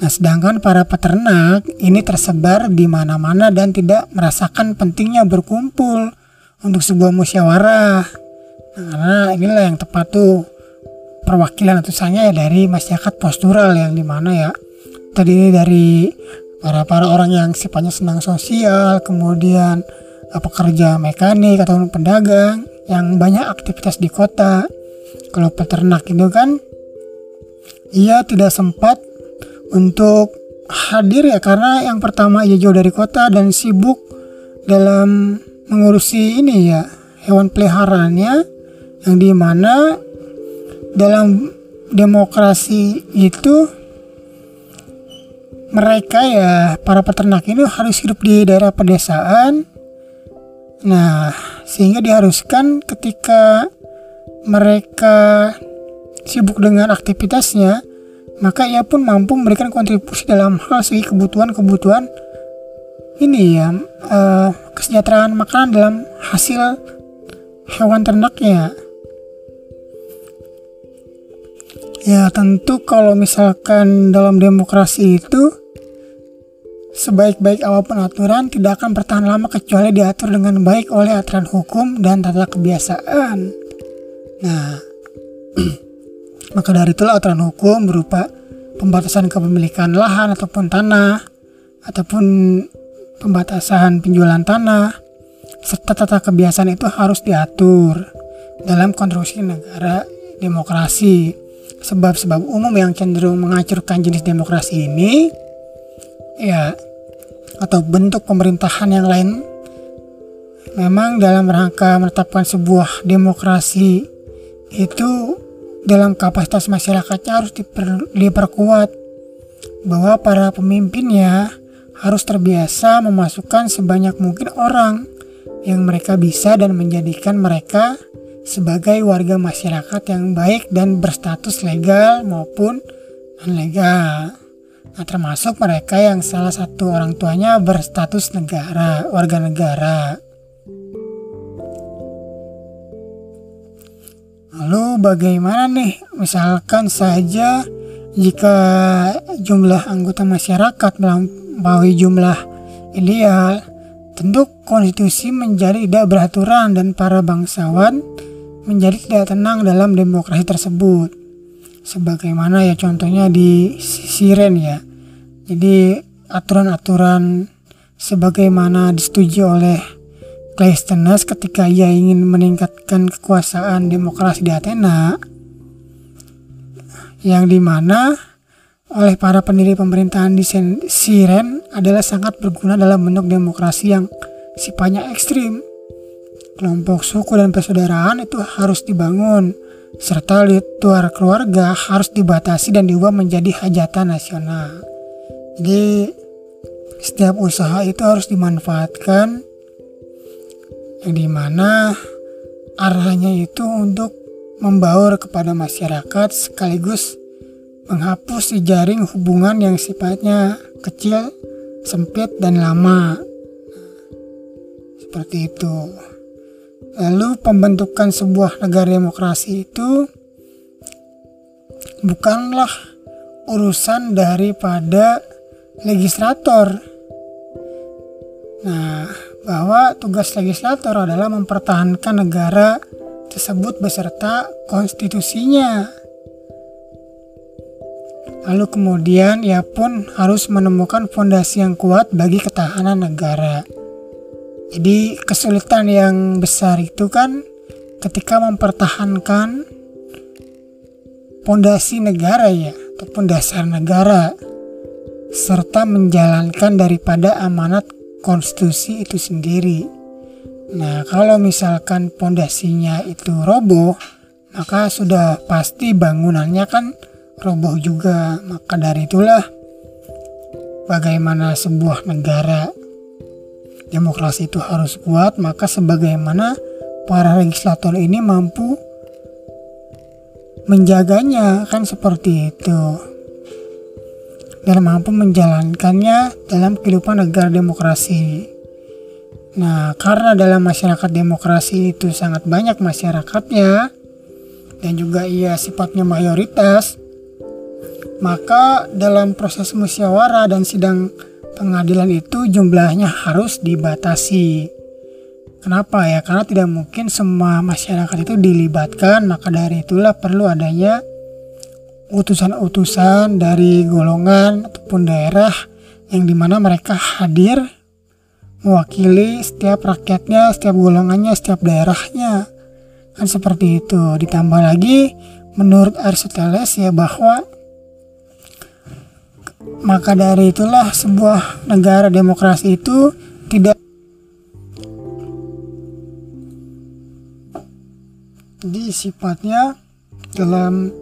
Speaker 1: Nah, sedangkan para peternak ini tersebar di mana-mana dan tidak merasakan pentingnya berkumpul untuk sebuah musyawarah. Nah, karena inilah yang tepat tuh perwakilan utusannya ya dari masyarakat postural yang dimana ya terdiri dari para orang yang sifatnya senang sosial, kemudian pekerja mekanik atau pedagang yang banyak aktivitas di kota. Kalau peternak itu kan ia tidak sempat untuk hadir ya karena yang pertama ia jauh dari kota dan sibuk dalam mengurusi ini ya hewan peliharaannya, yang dimana dalam demokrasi itu mereka ya para peternak ini harus hidup di daerah pedesaan. Nah, sehingga diharuskan ketika mereka sibuk dengan aktivitasnya, maka ia pun mampu memberikan kontribusi dalam hal segi kebutuhan ini ya kesejahteraan makanan dalam hasil hewan ternaknya. Ya tentu kalau misalkan dalam demokrasi itu sebaik-baik apapun aturan tidak akan bertahan lama kecuali diatur dengan baik oleh aturan hukum dan tata kebiasaan. Nah, maka dari itulah aturan hukum berupa pembatasan kepemilikan lahan ataupun tanah, ataupun pembatasan penjualan tanah, serta tata kebiasaan itu harus diatur dalam konstruksi negara demokrasi. Sebab-sebab umum yang cenderung menghancurkan jenis demokrasi ini ya atau bentuk pemerintahan yang lain memang dalam rangka menetapkan sebuah demokrasi itu dalam kapasitas masyarakatnya harus diperkuat, bahwa para pemimpinnya harus terbiasa memasukkan sebanyak mungkin orang yang mereka bisa dan menjadikan mereka sebagai warga masyarakat yang baik dan berstatus legal maupun non-legal. Nah, termasuk mereka yang salah satu orang tuanya berstatus warga negara. Lalu bagaimana nih misalkan saja jika jumlah anggota masyarakat melampaui jumlah ideal, tentu konstitusi menjadi tidak beraturan dan para bangsawan menjadi tidak tenang dalam demokrasi tersebut. Sebagaimana ya contohnya di Siren ya. Jadi aturan-aturan sebagaimana disetujui oleh Cleisthenes ketika ia ingin meningkatkan kekuasaan demokrasi di Athena, yang dimana oleh para pendiri pemerintahan di Siren adalah sangat berguna dalam bentuk demokrasi yang sifatnya ekstrim. Kelompok suku dan persaudaraan itu harus dibangun, serta ritual keluarga harus dibatasi dan diubah menjadi hajatan nasional. Jadi setiap usaha itu harus dimanfaatkan, yang dimana arahnya itu untuk membaur kepada masyarakat sekaligus menghapus jejaring hubungan yang sifatnya kecil, sempit, dan lama. Seperti itu. Lalu pembentukan sebuah negara demokrasi itu bukanlah urusan daripada legislator. Nah, bahwa tugas legislator adalah mempertahankan negara tersebut beserta konstitusinya. Lalu kemudian ia pun harus menemukan fondasi yang kuat bagi ketahanan negara. Jadi kesulitan yang besar itu kan ketika mempertahankan fondasi negara ya, ataupun dasar negara, serta menjalankan daripada amanat konstitusi itu sendiri. Nah, kalau misalkan fondasinya itu roboh, maka sudah pasti bangunannya kan roboh juga. Maka dari itulah bagaimana sebuah negara demokrasi itu harus kuat, maka sebagaimana para legislator ini mampu menjaganya, kan seperti itu, dan mampu menjalankannya dalam kehidupan negara demokrasi. Nah, karena dalam masyarakat demokrasi itu sangat banyak masyarakatnya, dan juga ia sifatnya mayoritas, maka dalam proses musyawarah dan sidang pengadilan itu jumlahnya harus dibatasi. Kenapa ya? Karena tidak mungkin semua masyarakat itu dilibatkan, maka dari itulah perlu adanya utusan-utusan dari golongan ataupun daerah yang dimana mereka hadir mewakili setiap rakyatnya, setiap golongannya, setiap daerahnya. Kan seperti itu. Ditambah lagi menurut Aristoteles ya bahwa maka dari itulah sebuah negara demokrasi itu tidak di sifatnya dalam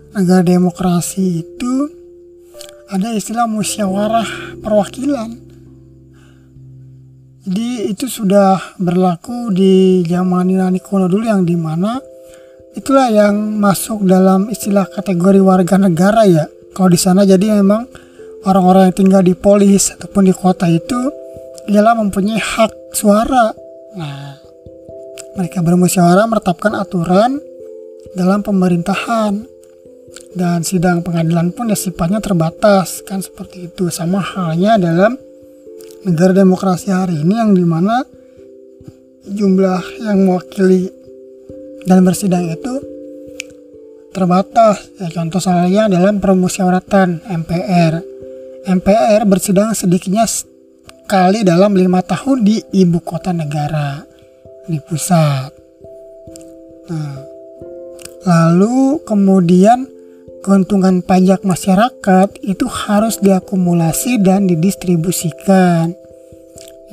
Speaker 1: negara demokrasi itu ada istilah musyawarah perwakilan. Jadi itu sudah berlaku di zaman Yunani kuno dulu yang dimana itulah yang masuk dalam istilah kategori warga negara ya. Kalau di sana jadi memang orang-orang yang tinggal di polis ataupun di kota itu ialah mempunyai hak suara. Nah, mereka bermusyawarah menetapkan aturan dalam pemerintahan dan sidang pengadilan pun ya sifatnya terbatas kan seperti itu. Sama halnya dalam negara demokrasi hari ini yang dimana jumlah yang mewakili dan bersidang itu terbatas. Ya, contoh salahnya dalam permusyawaratan MPR. MPR bersidang sedikitnya sekali dalam 5 tahun di ibu kota negara, di pusat. Nah, lalu kemudian keuntungan pajak masyarakat itu harus diakumulasi dan didistribusikan.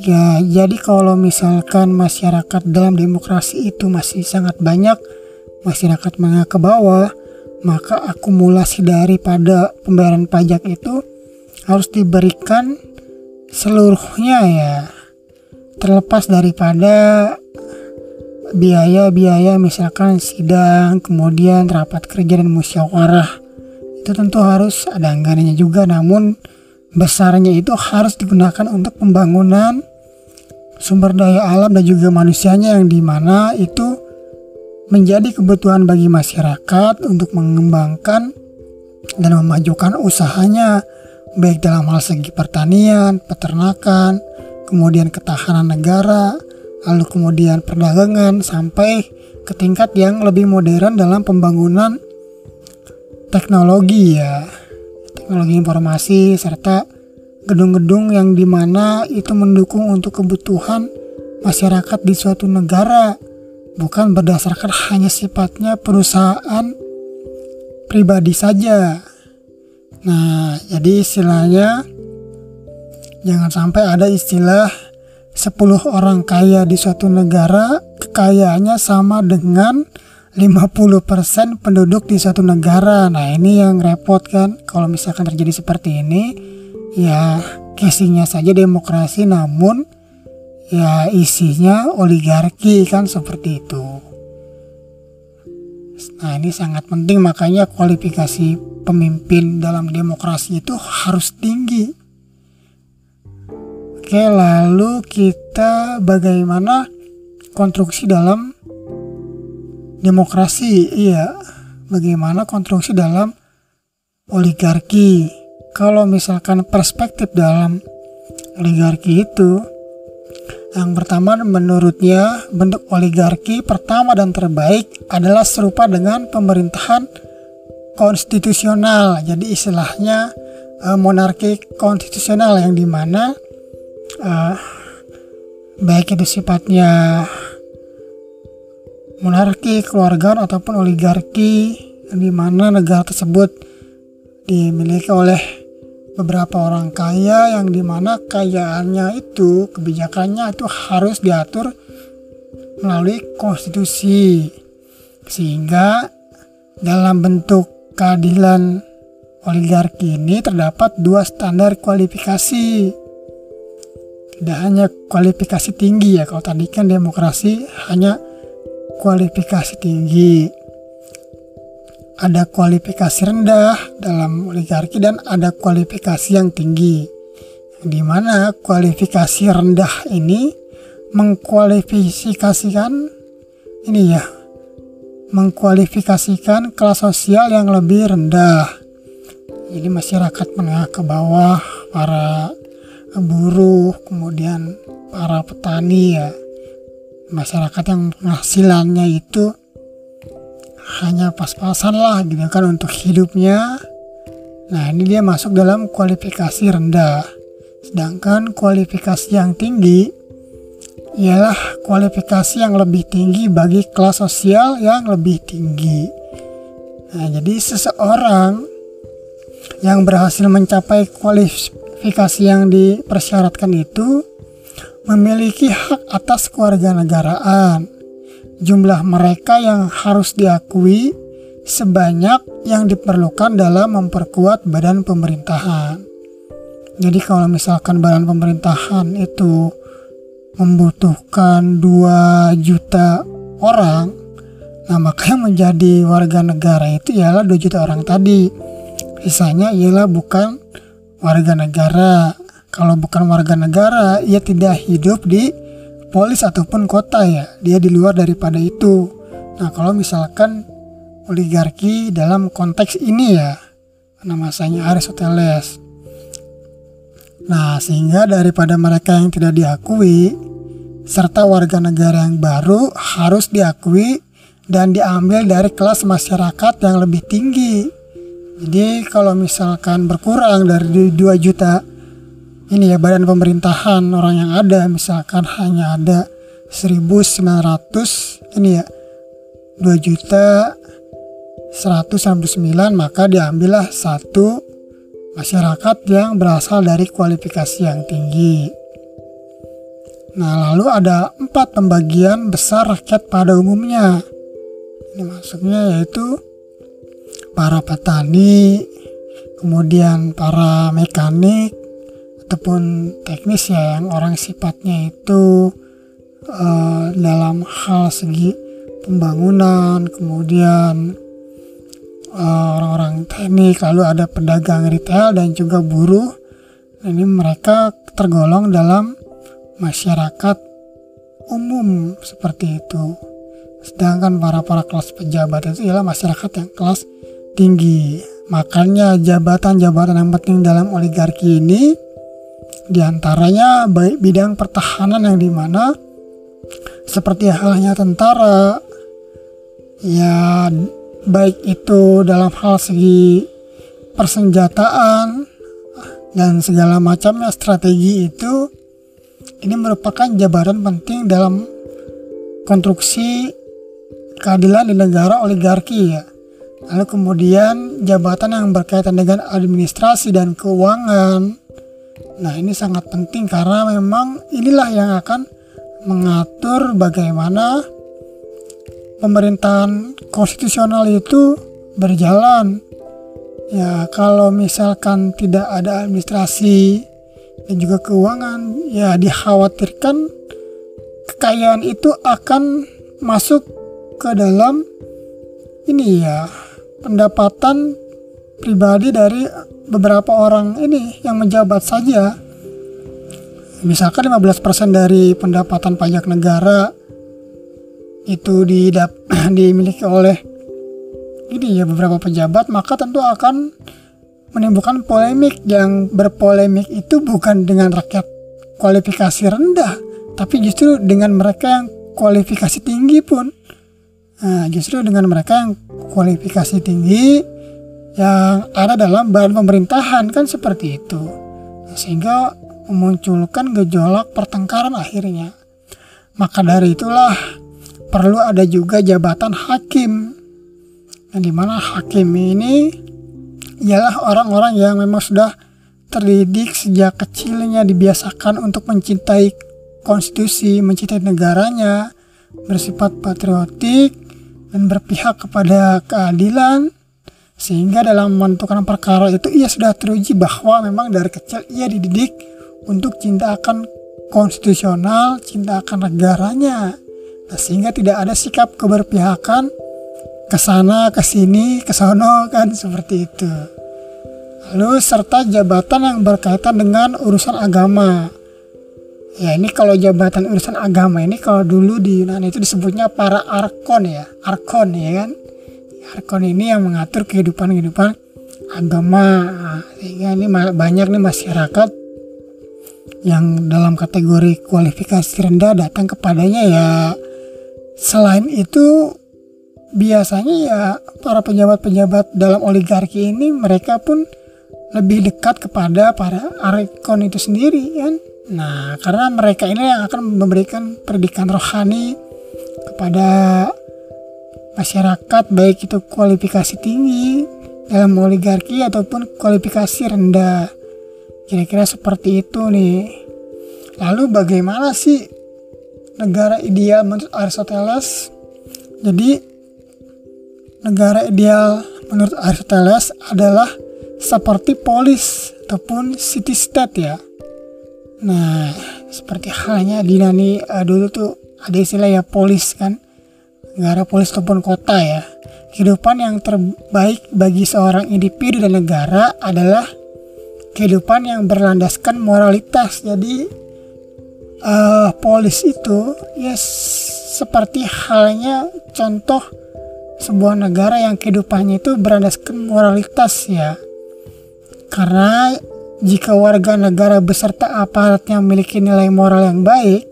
Speaker 1: Ya, jadi kalau misalkan masyarakat dalam demokrasi itu masih sangat banyak masyarakat menengah ke bawah, maka akumulasi daripada pembayaran pajak itu harus diberikan seluruhnya ya, terlepas daripada biaya-biaya misalkan sidang, kemudian rapat kerja dan musyawarah. Itu tentu harus ada anggarannya juga, namun besarnya itu harus digunakan untuk pembangunan sumber daya alam dan juga manusianya yang dimana itu menjadi kebutuhan bagi masyarakat untuk mengembangkan dan memajukan usahanya, baik dalam hal segi pertanian, peternakan, kemudian ketahanan negara, lalu kemudian perdagangan, sampai ke tingkat yang lebih modern dalam pembangunan teknologi ya, teknologi informasi, serta gedung-gedung yang dimana itu mendukung untuk kebutuhan masyarakat di suatu negara, bukan berdasarkan hanya sifatnya perusahaan pribadi saja. Nah, jadi istilahnya jangan sampai ada istilah 10 orang kaya di suatu negara, kekayaannya sama dengan 50% penduduk di suatu negara. Nah, ini yang repot kan kalau misalkan terjadi seperti ini. Ya, casingnya saja demokrasi, namun ya isinya oligarki kan seperti itu. Nah, ini sangat penting, makanya kualifikasi pemimpin dalam demokrasi itu harus tinggi. Oke, lalu kita bagaimana konstruksi dalam demokrasi? Iya, bagaimana konstruksi dalam oligarki? Kalau misalkan perspektif dalam oligarki itu, yang pertama menurutnya bentuk oligarki pertama dan terbaik adalah serupa dengan pemerintahan konstitusional. Jadi istilahnya monarki konstitusional yang dimana baik itu sifatnya monarki, keluargaan ataupun oligarki, yang dimana negara tersebut dimiliki oleh beberapa orang kaya, yang dimana kayaannya itu, kebijakannya itu harus diatur melalui konstitusi, sehingga dalam bentuk keadilan oligarki ini terdapat 2 standar kualifikasi. Tidak hanya kualifikasi tinggi ya, kalau tadi kan demokrasi hanya kualifikasi tinggi. Ada kualifikasi rendah dalam oligarki dan ada kualifikasi yang tinggi. Di mana kualifikasi rendah ini mengkualifikasikan ini ya, mengkualifikasikan kelas sosial yang lebih rendah. Jadi masyarakat menengah ke bawah, para buruh, kemudian para petani ya. Masyarakat yang penghasilannya itu hanya pas-pasan lah gitu kan untuk hidupnya. Nah ini dia masuk dalam kualifikasi rendah. Sedangkan kualifikasi yang tinggi ialah kualifikasi yang lebih tinggi bagi kelas sosial yang lebih tinggi. Nah jadi seseorang yang berhasil mencapai kualifikasi yang dipersyaratkan itu memiliki hak atas kewarganegaraan. Jumlah mereka yang harus diakui sebanyak yang diperlukan dalam memperkuat badan pemerintahan. Jadi kalau misalkan badan pemerintahan itu membutuhkan 2 juta orang, nah maka yang menjadi warga negara itu ialah 2 juta orang tadi. Sisanya ialah bukan warga negara. Kalau bukan warga negara, ia tidak hidup di polis ataupun kota ya. Dia di luar daripada itu. Nah kalau misalkan oligarki dalam konteks ini ya, namanya Aristoteles. Nah sehingga daripada mereka yang tidak diakui, serta warga negara yang baru harus diakui dan diambil dari kelas masyarakat yang lebih tinggi. Jadi kalau misalkan berkurang dari 2 juta ini ya badan pemerintahan orang yang ada, misalkan hanya ada 1.900 ini ya 2 juta 169, maka diambillah satu masyarakat yang berasal dari kualifikasi yang tinggi. Nah lalu ada 4 pembagian besar rakyat pada umumnya. Ini maksudnya yaitu para petani, kemudian para mekanik ataupun teknis ya, yang orang sifatnya itu dalam hal segi pembangunan, kemudian orang-orang teknik, lalu ada pedagang retail dan juga buruh. Ini mereka tergolong dalam masyarakat umum seperti itu. Sedangkan para kelas pejabat itu ialah masyarakat yang kelas tinggi. Makanya jabatan-jabatan yang penting dalam oligarki ini diantaranya baik bidang pertahanan yang dimana seperti halnya tentara ya, baik itu dalam hal segi persenjataan dan segala macamnya strategi itu, ini merupakan jabatan penting dalam konstruksi keadilan di negara oligarki ya. Lalu kemudian jabatan yang berkaitan dengan administrasi dan keuangan. Nah ini sangat penting karena memang inilah yang akan mengatur bagaimana pemerintahan konstitusional itu berjalan. Ya kalau misalkan tidak ada administrasi dan juga keuangan, ya dikhawatirkan kekayaan itu akan masuk ke dalam ini ya, pendapatan pribadi dari beberapa orang ini yang menjabat saja. Misalkan 15% dari pendapatan pajak negara itu dimiliki oleh ini ya beberapa pejabat, maka tentu akan menimbulkan polemik. Yang berpolemik itu bukan dengan rakyat kualifikasi rendah, tapi justru dengan mereka yang kualifikasi tinggi pun. Nah, justru dengan mereka yang kualifikasi tinggi yang ada dalam badan pemerintahan kan seperti itu. Sehingga memunculkan gejolak pertengkaran akhirnya. Maka dari itulah perlu ada juga jabatan hakim. Yang dimana hakim ini ialah orang-orang yang memang sudah terdidik sejak kecilnya, dibiasakan untuk mencintai konstitusi, mencintai negaranya, bersifat patriotik dan berpihak kepada keadilan, sehingga dalam menentukan perkara itu ia sudah teruji bahwa memang dari kecil ia dididik untuk cinta akan konstitusional, cinta akan negaranya. Nah, sehingga tidak ada sikap keberpihakan ke sana, ke sini, ke sono kan seperti itu. Lalu serta jabatan yang berkaitan dengan urusan agama. Ya ini kalau jabatan urusan agama ini kalau dulu di Yunani itu disebutnya para arkon ya. Arkon ya kan. Arkon ini yang mengatur kehidupan agama. Sehingga ini banyak nih masyarakat yang dalam kategori kualifikasi rendah datang kepadanya ya. Selain itu biasanya ya para pejabat-pejabat dalam oligarki ini mereka pun lebih dekat kepada para arkon itu sendiri kan. Nah, karena mereka ini yang akan memberikan pendidikan rohani kepada masyarakat, baik itu kualifikasi tinggi dalam oligarki ataupun kualifikasi rendah. Kira-kira seperti itu nih. Lalu bagaimana sih negara ideal menurut Aristoteles? Jadi, negara ideal menurut Aristoteles adalah seperti polis ataupun city state ya. Nah, seperti halnya di Yunani dulu tuh ada istilah ya polis kan, negara polis ataupun kota ya. Kehidupan yang terbaik bagi seorang individu dan negara adalah kehidupan yang berlandaskan moralitas. Jadi polis itu ya seperti halnya contoh sebuah negara yang kehidupannya itu berlandaskan moralitas ya. Karena jika warga negara beserta aparatnya memiliki nilai moral yang baik,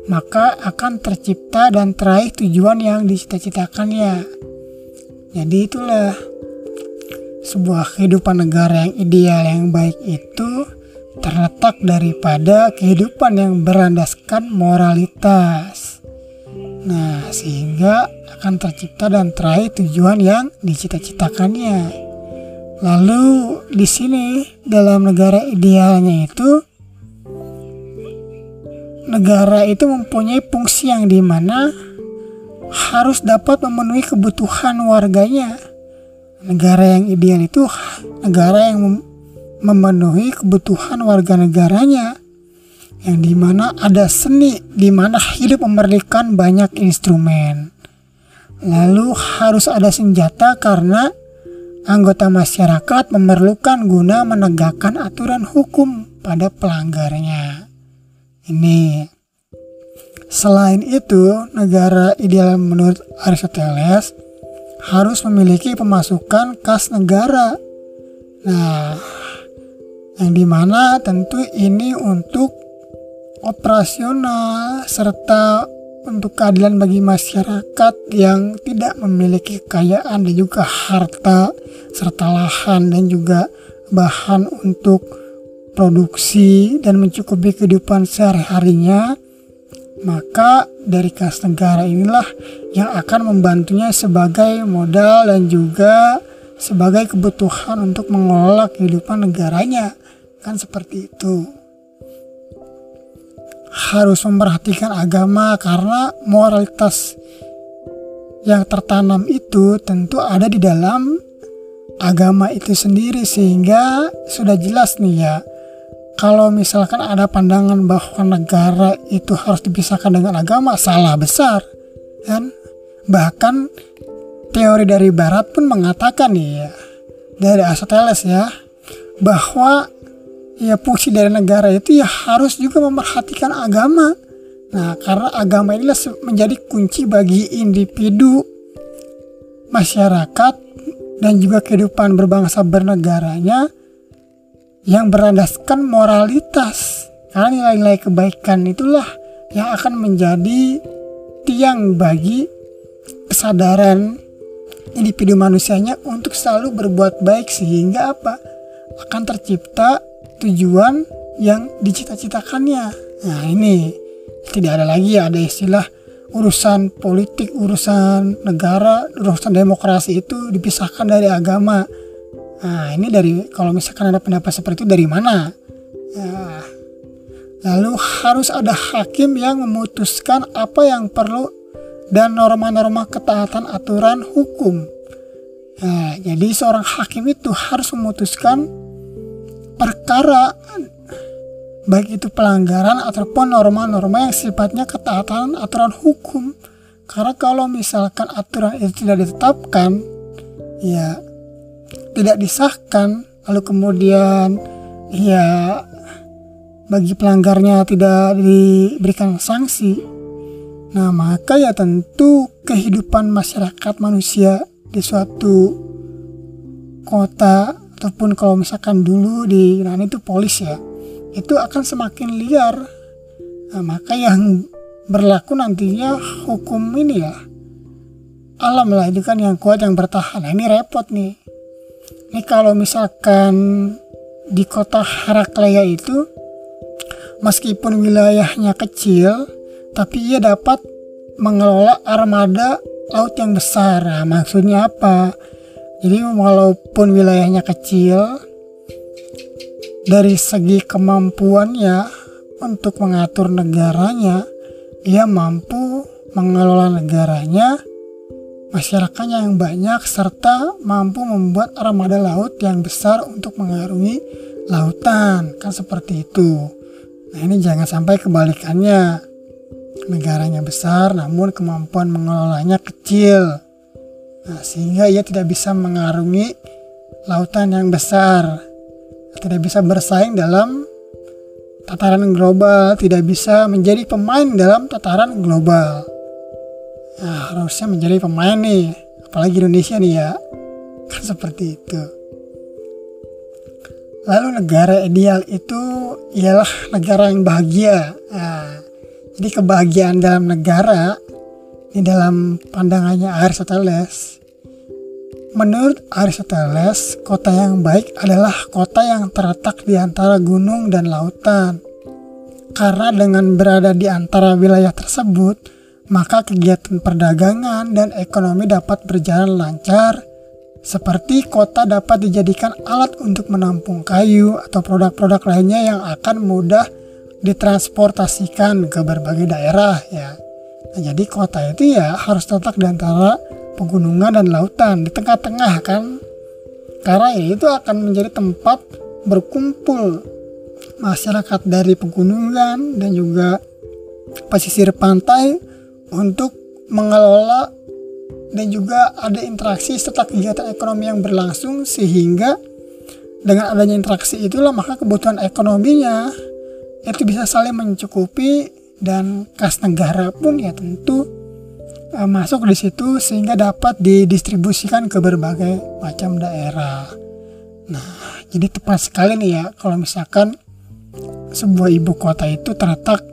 Speaker 1: maka akan tercipta dan teraih tujuan yang dicita-citakannya. Jadi itulah sebuah kehidupan negara yang ideal yang baik itu terletak daripada kehidupan yang berlandaskan moralitas. Nah, sehingga akan tercipta dan teraih tujuan yang dicita-citakannya. Lalu di sini dalam negara idealnya itu negara itu mempunyai fungsi yang dimana harus dapat memenuhi kebutuhan warganya. Negara yang ideal itu negara yang memenuhi kebutuhan warga negaranya, yang dimana ada seni, dimana hidup memerlukan banyak instrumen. Lalu harus ada senjata karena anggota masyarakat memerlukan guna menegakkan aturan hukum pada pelanggarnya. Ini. Selain itu, negara ideal menurut Aristoteles harus memiliki pemasukan kas negara. Nah, yang dimana tentu ini untuk operasional serta untuk keadilan bagi masyarakat yang tidak memiliki kekayaan dan juga harta serta lahan dan juga bahan untuk produksi dan mencukupi kehidupan sehari-harinya, maka dari kas negara inilah yang akan membantunya sebagai modal dan juga sebagai kebutuhan untuk mengelola kehidupan negaranya, kan seperti itu. Harus memperhatikan agama karena moralitas yang tertanam itu tentu ada di dalam agama itu sendiri, sehingga sudah jelas nih ya, kalau misalkan ada pandangan bahwa negara itu harus dipisahkan dengan agama, salah besar kan. Bahkan teori dari barat pun mengatakan nih ya, dari Aristoteles ya, bahwa ya fungsi dari negara itu ya harus juga memperhatikan agama. Nah, karena agama inilah menjadi kunci bagi individu, masyarakat, dan juga kehidupan berbangsa bernegaranya yang berlandaskan moralitas. Karena nilai-nilai kebaikan itulah yang akan menjadi tiang bagi kesadaran individu manusianya untuk selalu berbuat baik, sehingga apa? Akan tercipta tujuan yang dicita-citakannya. Nah, ini tidak ada lagi ada istilah urusan politik, urusan negara, urusan demokrasi itu dipisahkan dari agama. Nah, ini dari, kalau misalkan ada pendapat seperti itu dari mana? Nah, lalu harus ada hakim yang memutuskan apa yang perlu dan norma-norma ketaatan aturan hukum. Nah, jadi seorang hakim itu harus memutuskan perkara baik itu pelanggaran ataupun norma-norma yang sifatnya ketaatan aturan hukum. Karena kalau misalkan aturan itu tidak ditetapkan, ya tidak disahkan, lalu kemudian ya bagi pelanggarnya tidak diberikan sanksi, nah maka ya tentu kehidupan masyarakat manusia di suatu kota ataupun kalau misalkan dulu di itu polis ya, itu akan semakin liar. Nah, maka yang berlaku nantinya hukum ini ya alam lah, itu kan yang kuat yang bertahan. Nah, ini repot nih. Ini kalau misalkan di kota Heraklea itu meskipun wilayahnya kecil, tapi ia dapat mengelola armada laut yang besar. Nah, maksudnya apa? Jadi walaupun wilayahnya kecil, dari segi kemampuannya untuk mengatur negaranya, ia mampu mengelola negaranya, masyarakatnya yang banyak, serta mampu membuat armada laut yang besar untuk mengarungi lautan. Kan seperti itu. Nah ini jangan sampai kebalikannya. Negaranya besar namun kemampuan mengelolanya kecil. Nah, sehingga ia tidak bisa mengarungi lautan yang besar, tidak bisa bersaing dalam tataran global, tidak bisa menjadi pemain dalam tataran global. Nah, harusnya menjadi pemain nih, apalagi Indonesia nih ya, kan seperti itu. Lalu negara ideal itu ialah negara yang bahagia. Nah, jadi kebahagiaan dalam negara di dalam pandangannya Aristoteles, menurut Aristoteles, kota yang baik adalah kota yang terletak di antara gunung dan lautan. Karena dengan berada di antara wilayah tersebut, maka kegiatan perdagangan dan ekonomi dapat berjalan lancar, seperti kota dapat dijadikan alat untuk menampung kayu atau produk-produk lainnya yang akan mudah ditransportasikan ke berbagai daerah ya. Nah, jadi kota itu ya harus terletak di antara pegunungan dan lautan, di tengah-tengah kan, karena ya itu akan menjadi tempat berkumpul masyarakat dari pegunungan dan juga pesisir pantai untuk mengelola dan juga ada interaksi serta kegiatan ekonomi yang berlangsung, sehingga dengan adanya interaksi itulah maka kebutuhan ekonominya itu bisa saling mencukupi dan kas negara pun ya tentu masuk di situ sehingga dapat didistribusikan ke berbagai macam daerah. Nah, jadi tepat sekali nih ya kalau misalkan sebuah ibu kota itu terletak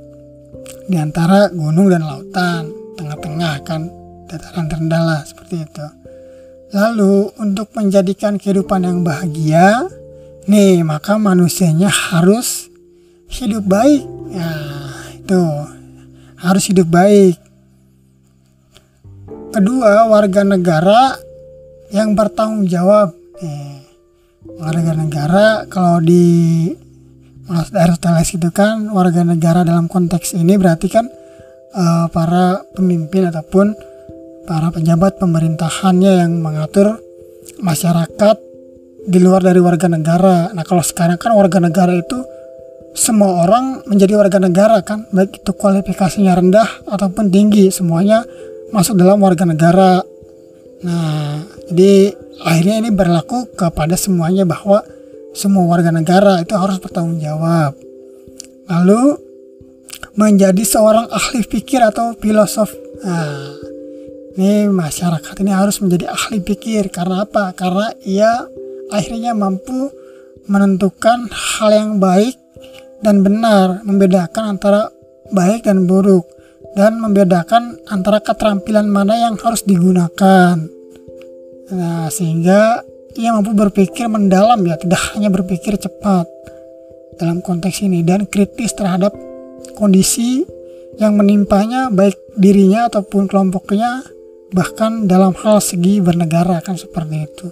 Speaker 1: di antara gunung dan lautan, tengah-tengah kan, dataran terendah lah seperti itu. Lalu untuk menjadikan kehidupan yang bahagia, nih maka manusianya harus hidup baik. Nah, itu harus hidup baik. Kedua, warga negara yang bertanggung jawab. Warga negara kalau di Aristoteles itu kan warga negara dalam konteks ini berarti kan para pemimpin ataupun para pejabat pemerintahannya yang mengatur masyarakat di luar dari warga negara. Nah kalau sekarang kan warga negara itu semua orang menjadi warga negara kan, baik itu kualifikasinya rendah ataupun tinggi, semuanya masuk dalam warga negara. Nah, jadi akhirnya ini berlaku kepada semuanya bahwa semua warga negara itu harus bertanggung jawab. Lalu menjadi seorang ahli pikir atau filosof. Nah, ini masyarakat ini harus menjadi ahli pikir. Karena apa? Karena ia akhirnya mampu menentukan hal yang baik dan benar, membedakan antara baik dan buruk, dan membedakan antara keterampilan mana yang harus digunakan. Nah, sehingga ia mampu berpikir mendalam ya, tidak hanya berpikir cepat dalam konteks ini, dan kritis terhadap kondisi yang menimpanya baik dirinya ataupun kelompoknya, bahkan dalam hal segi bernegara kan seperti itu.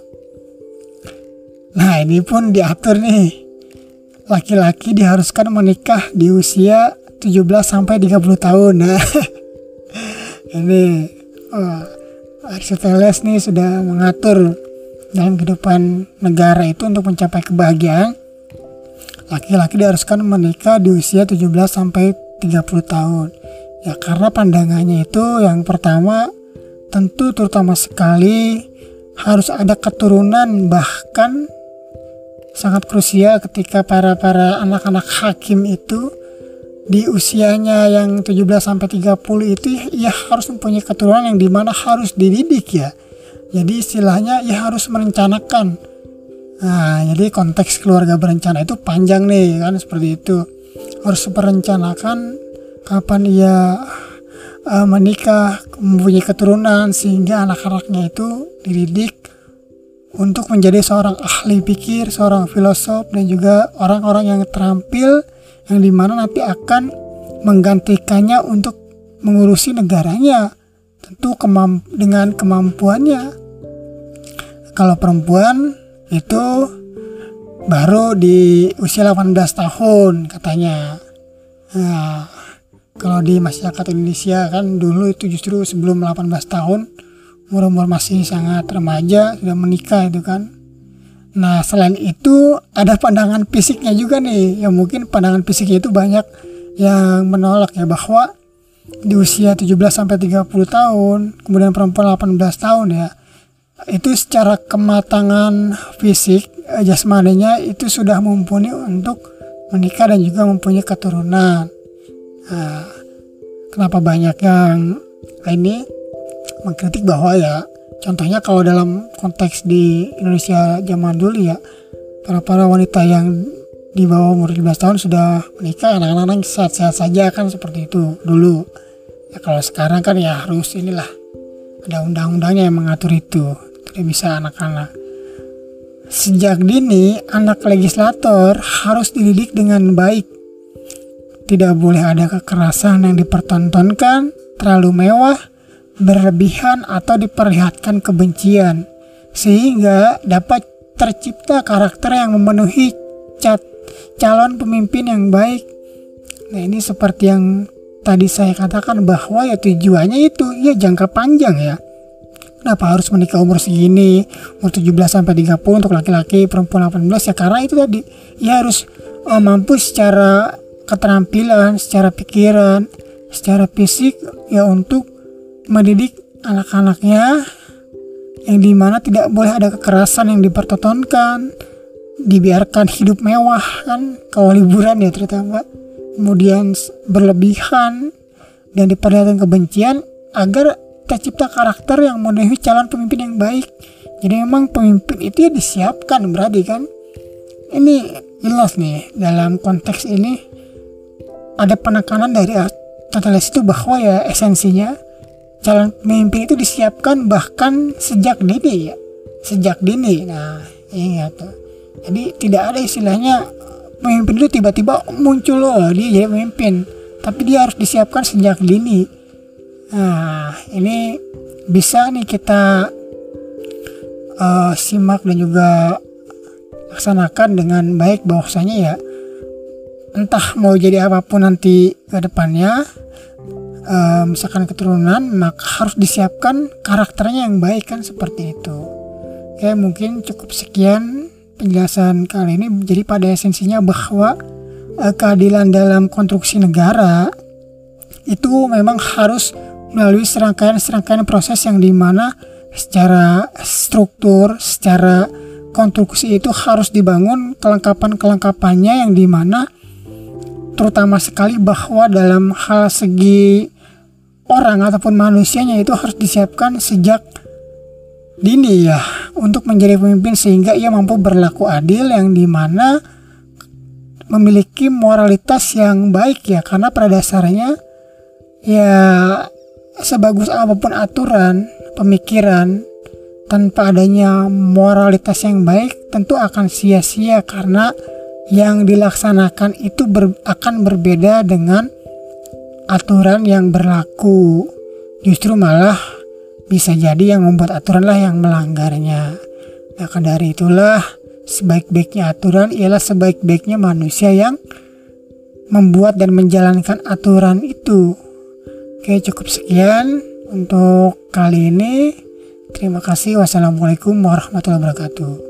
Speaker 1: Nah, ini pun diatur nih. Laki-laki diharuskan menikah di usia 17-30 tahun. Nah, ini Aristoteles nih sudah mengatur dalam kehidupan negara itu untuk mencapai kebahagiaan. Laki-laki diharuskan menikah di usia 17-30 tahun. Ya karena pandangannya itu yang pertama tentu terutama sekali harus ada keturunan, bahkan sangat krusial ketika para anak-anak hakim itu di usianya yang 17 sampai 30 itu ia harus mempunyai keturunan yang dimana harus dididik ya. Jadi istilahnya ia harus merencanakan. Nah, jadi konteks keluarga berencana itu panjang nih kan, seperti itu. Harus merencanakan kapan ia menikah, mempunyai keturunan, sehingga anak-anaknya itu dididik untuk menjadi seorang ahli pikir, seorang filosof, dan juga orang-orang yang terampil yang dimana nanti akan menggantikannya untuk mengurusi negaranya, tentu dengan kemampuannya. Kalau perempuan itu baru di usia 18 tahun katanya. Nah, kalau di masyarakat Indonesia kan dulu itu justru sebelum 18 tahun, umur masih sangat remaja, sudah menikah itu kan. Nah, selain itu ada pandangan fisiknya juga nih, yang mungkin pandangan fisiknya itu banyak yang menolak ya, bahwa di usia 17 sampai 30 tahun, kemudian perempuan 18 tahun ya, itu secara kematangan fisik jasmaninya itu sudah mumpuni untuk menikah dan juga mempunyai keturunan. Nah, kenapa banyak yang ini mengkritik bahwa ya, contohnya kalau dalam konteks di Indonesia zaman dulu ya, para wanita yang di bawah umur 17 tahun sudah menikah, anak-anak sehat-sehat saja kan, seperti itu dulu ya. Kalau sekarang kan ya harus inilah, ada undang-undangnya yang mengatur itu, tidak bisa anak-anak. Sejak dini anak legislator harus dididik dengan baik. Tidak boleh ada kekerasan yang dipertontonkan, terlalu mewah, berlebihan, atau diperlihatkan kebencian, sehingga dapat tercipta karakter yang memenuhi calon pemimpin yang baik. Nah, ini seperti yang tadi saya katakan bahwa ya tujuannya itu ya jangka panjang ya. Kenapa harus menikah umur segini, umur 17 sampai 30 untuk laki-laki, perempuan 18 ya, karena itu tadi ya harus mampu secara keterampilan, secara pikiran, secara fisik ya, untuk mendidik anak-anaknya, yang dimana tidak boleh ada kekerasan yang dipertontonkan, dibiarkan hidup mewah kan, kalau liburan ya terutama, kemudian berlebihan dan diperlihatkan kebencian, agar tercipta karakter yang memenuhi calon pemimpin yang baik. Jadi memang pemimpin itu ya disiapkan, berarti kan ini jelas nih dalam konteks ini ada penekanan dari Aristoteles itu bahwa ya esensinya calon pemimpin itu disiapkan bahkan sejak dini ya, sejak dini. Nah, ingat tuh. Jadi tidak ada istilahnya pemimpin itu tiba-tiba muncul loh dia jadi pemimpin, tapi dia harus disiapkan sejak dini. Nah, ini bisa nih kita simak dan juga laksanakan dengan baik, bahwasanya ya entah mau jadi apapun nanti ke depannya, misalkan keturunan, maka harus disiapkan karakternya yang baik kan, seperti itu. Oke, mungkin cukup sekian penjelasan kali ini. Jadi pada esensinya bahwa keadilan dalam konstruksi negara itu memang harus melalui serangkaian proses yang dimana secara struktur, secara konstruksi itu harus dibangun kelengkapan-kelengkapannya, yang dimana terutama sekali bahwa dalam hal segi orang ataupun manusianya itu harus disiapkan sejak dini ya, untuk menjadi pemimpin, sehingga ia mampu berlaku adil, yang dimana memiliki moralitas yang baik ya, karena pada dasarnya ya sebagus apapun aturan pemikiran tanpa adanya moralitas yang baik tentu akan sia-sia, karena yang dilaksanakan itu akan berbeda dengan aturan yang berlaku. Justru malah bisa jadi yang membuat aturan lah yang melanggarnya. Maka dari itulah sebaik-baiknya aturan ialah sebaik-baiknya manusia yang membuat dan menjalankan aturan itu. Oke, cukup sekian untuk kali ini. Terima kasih. Wassalamualaikum warahmatullahi wabarakatuh.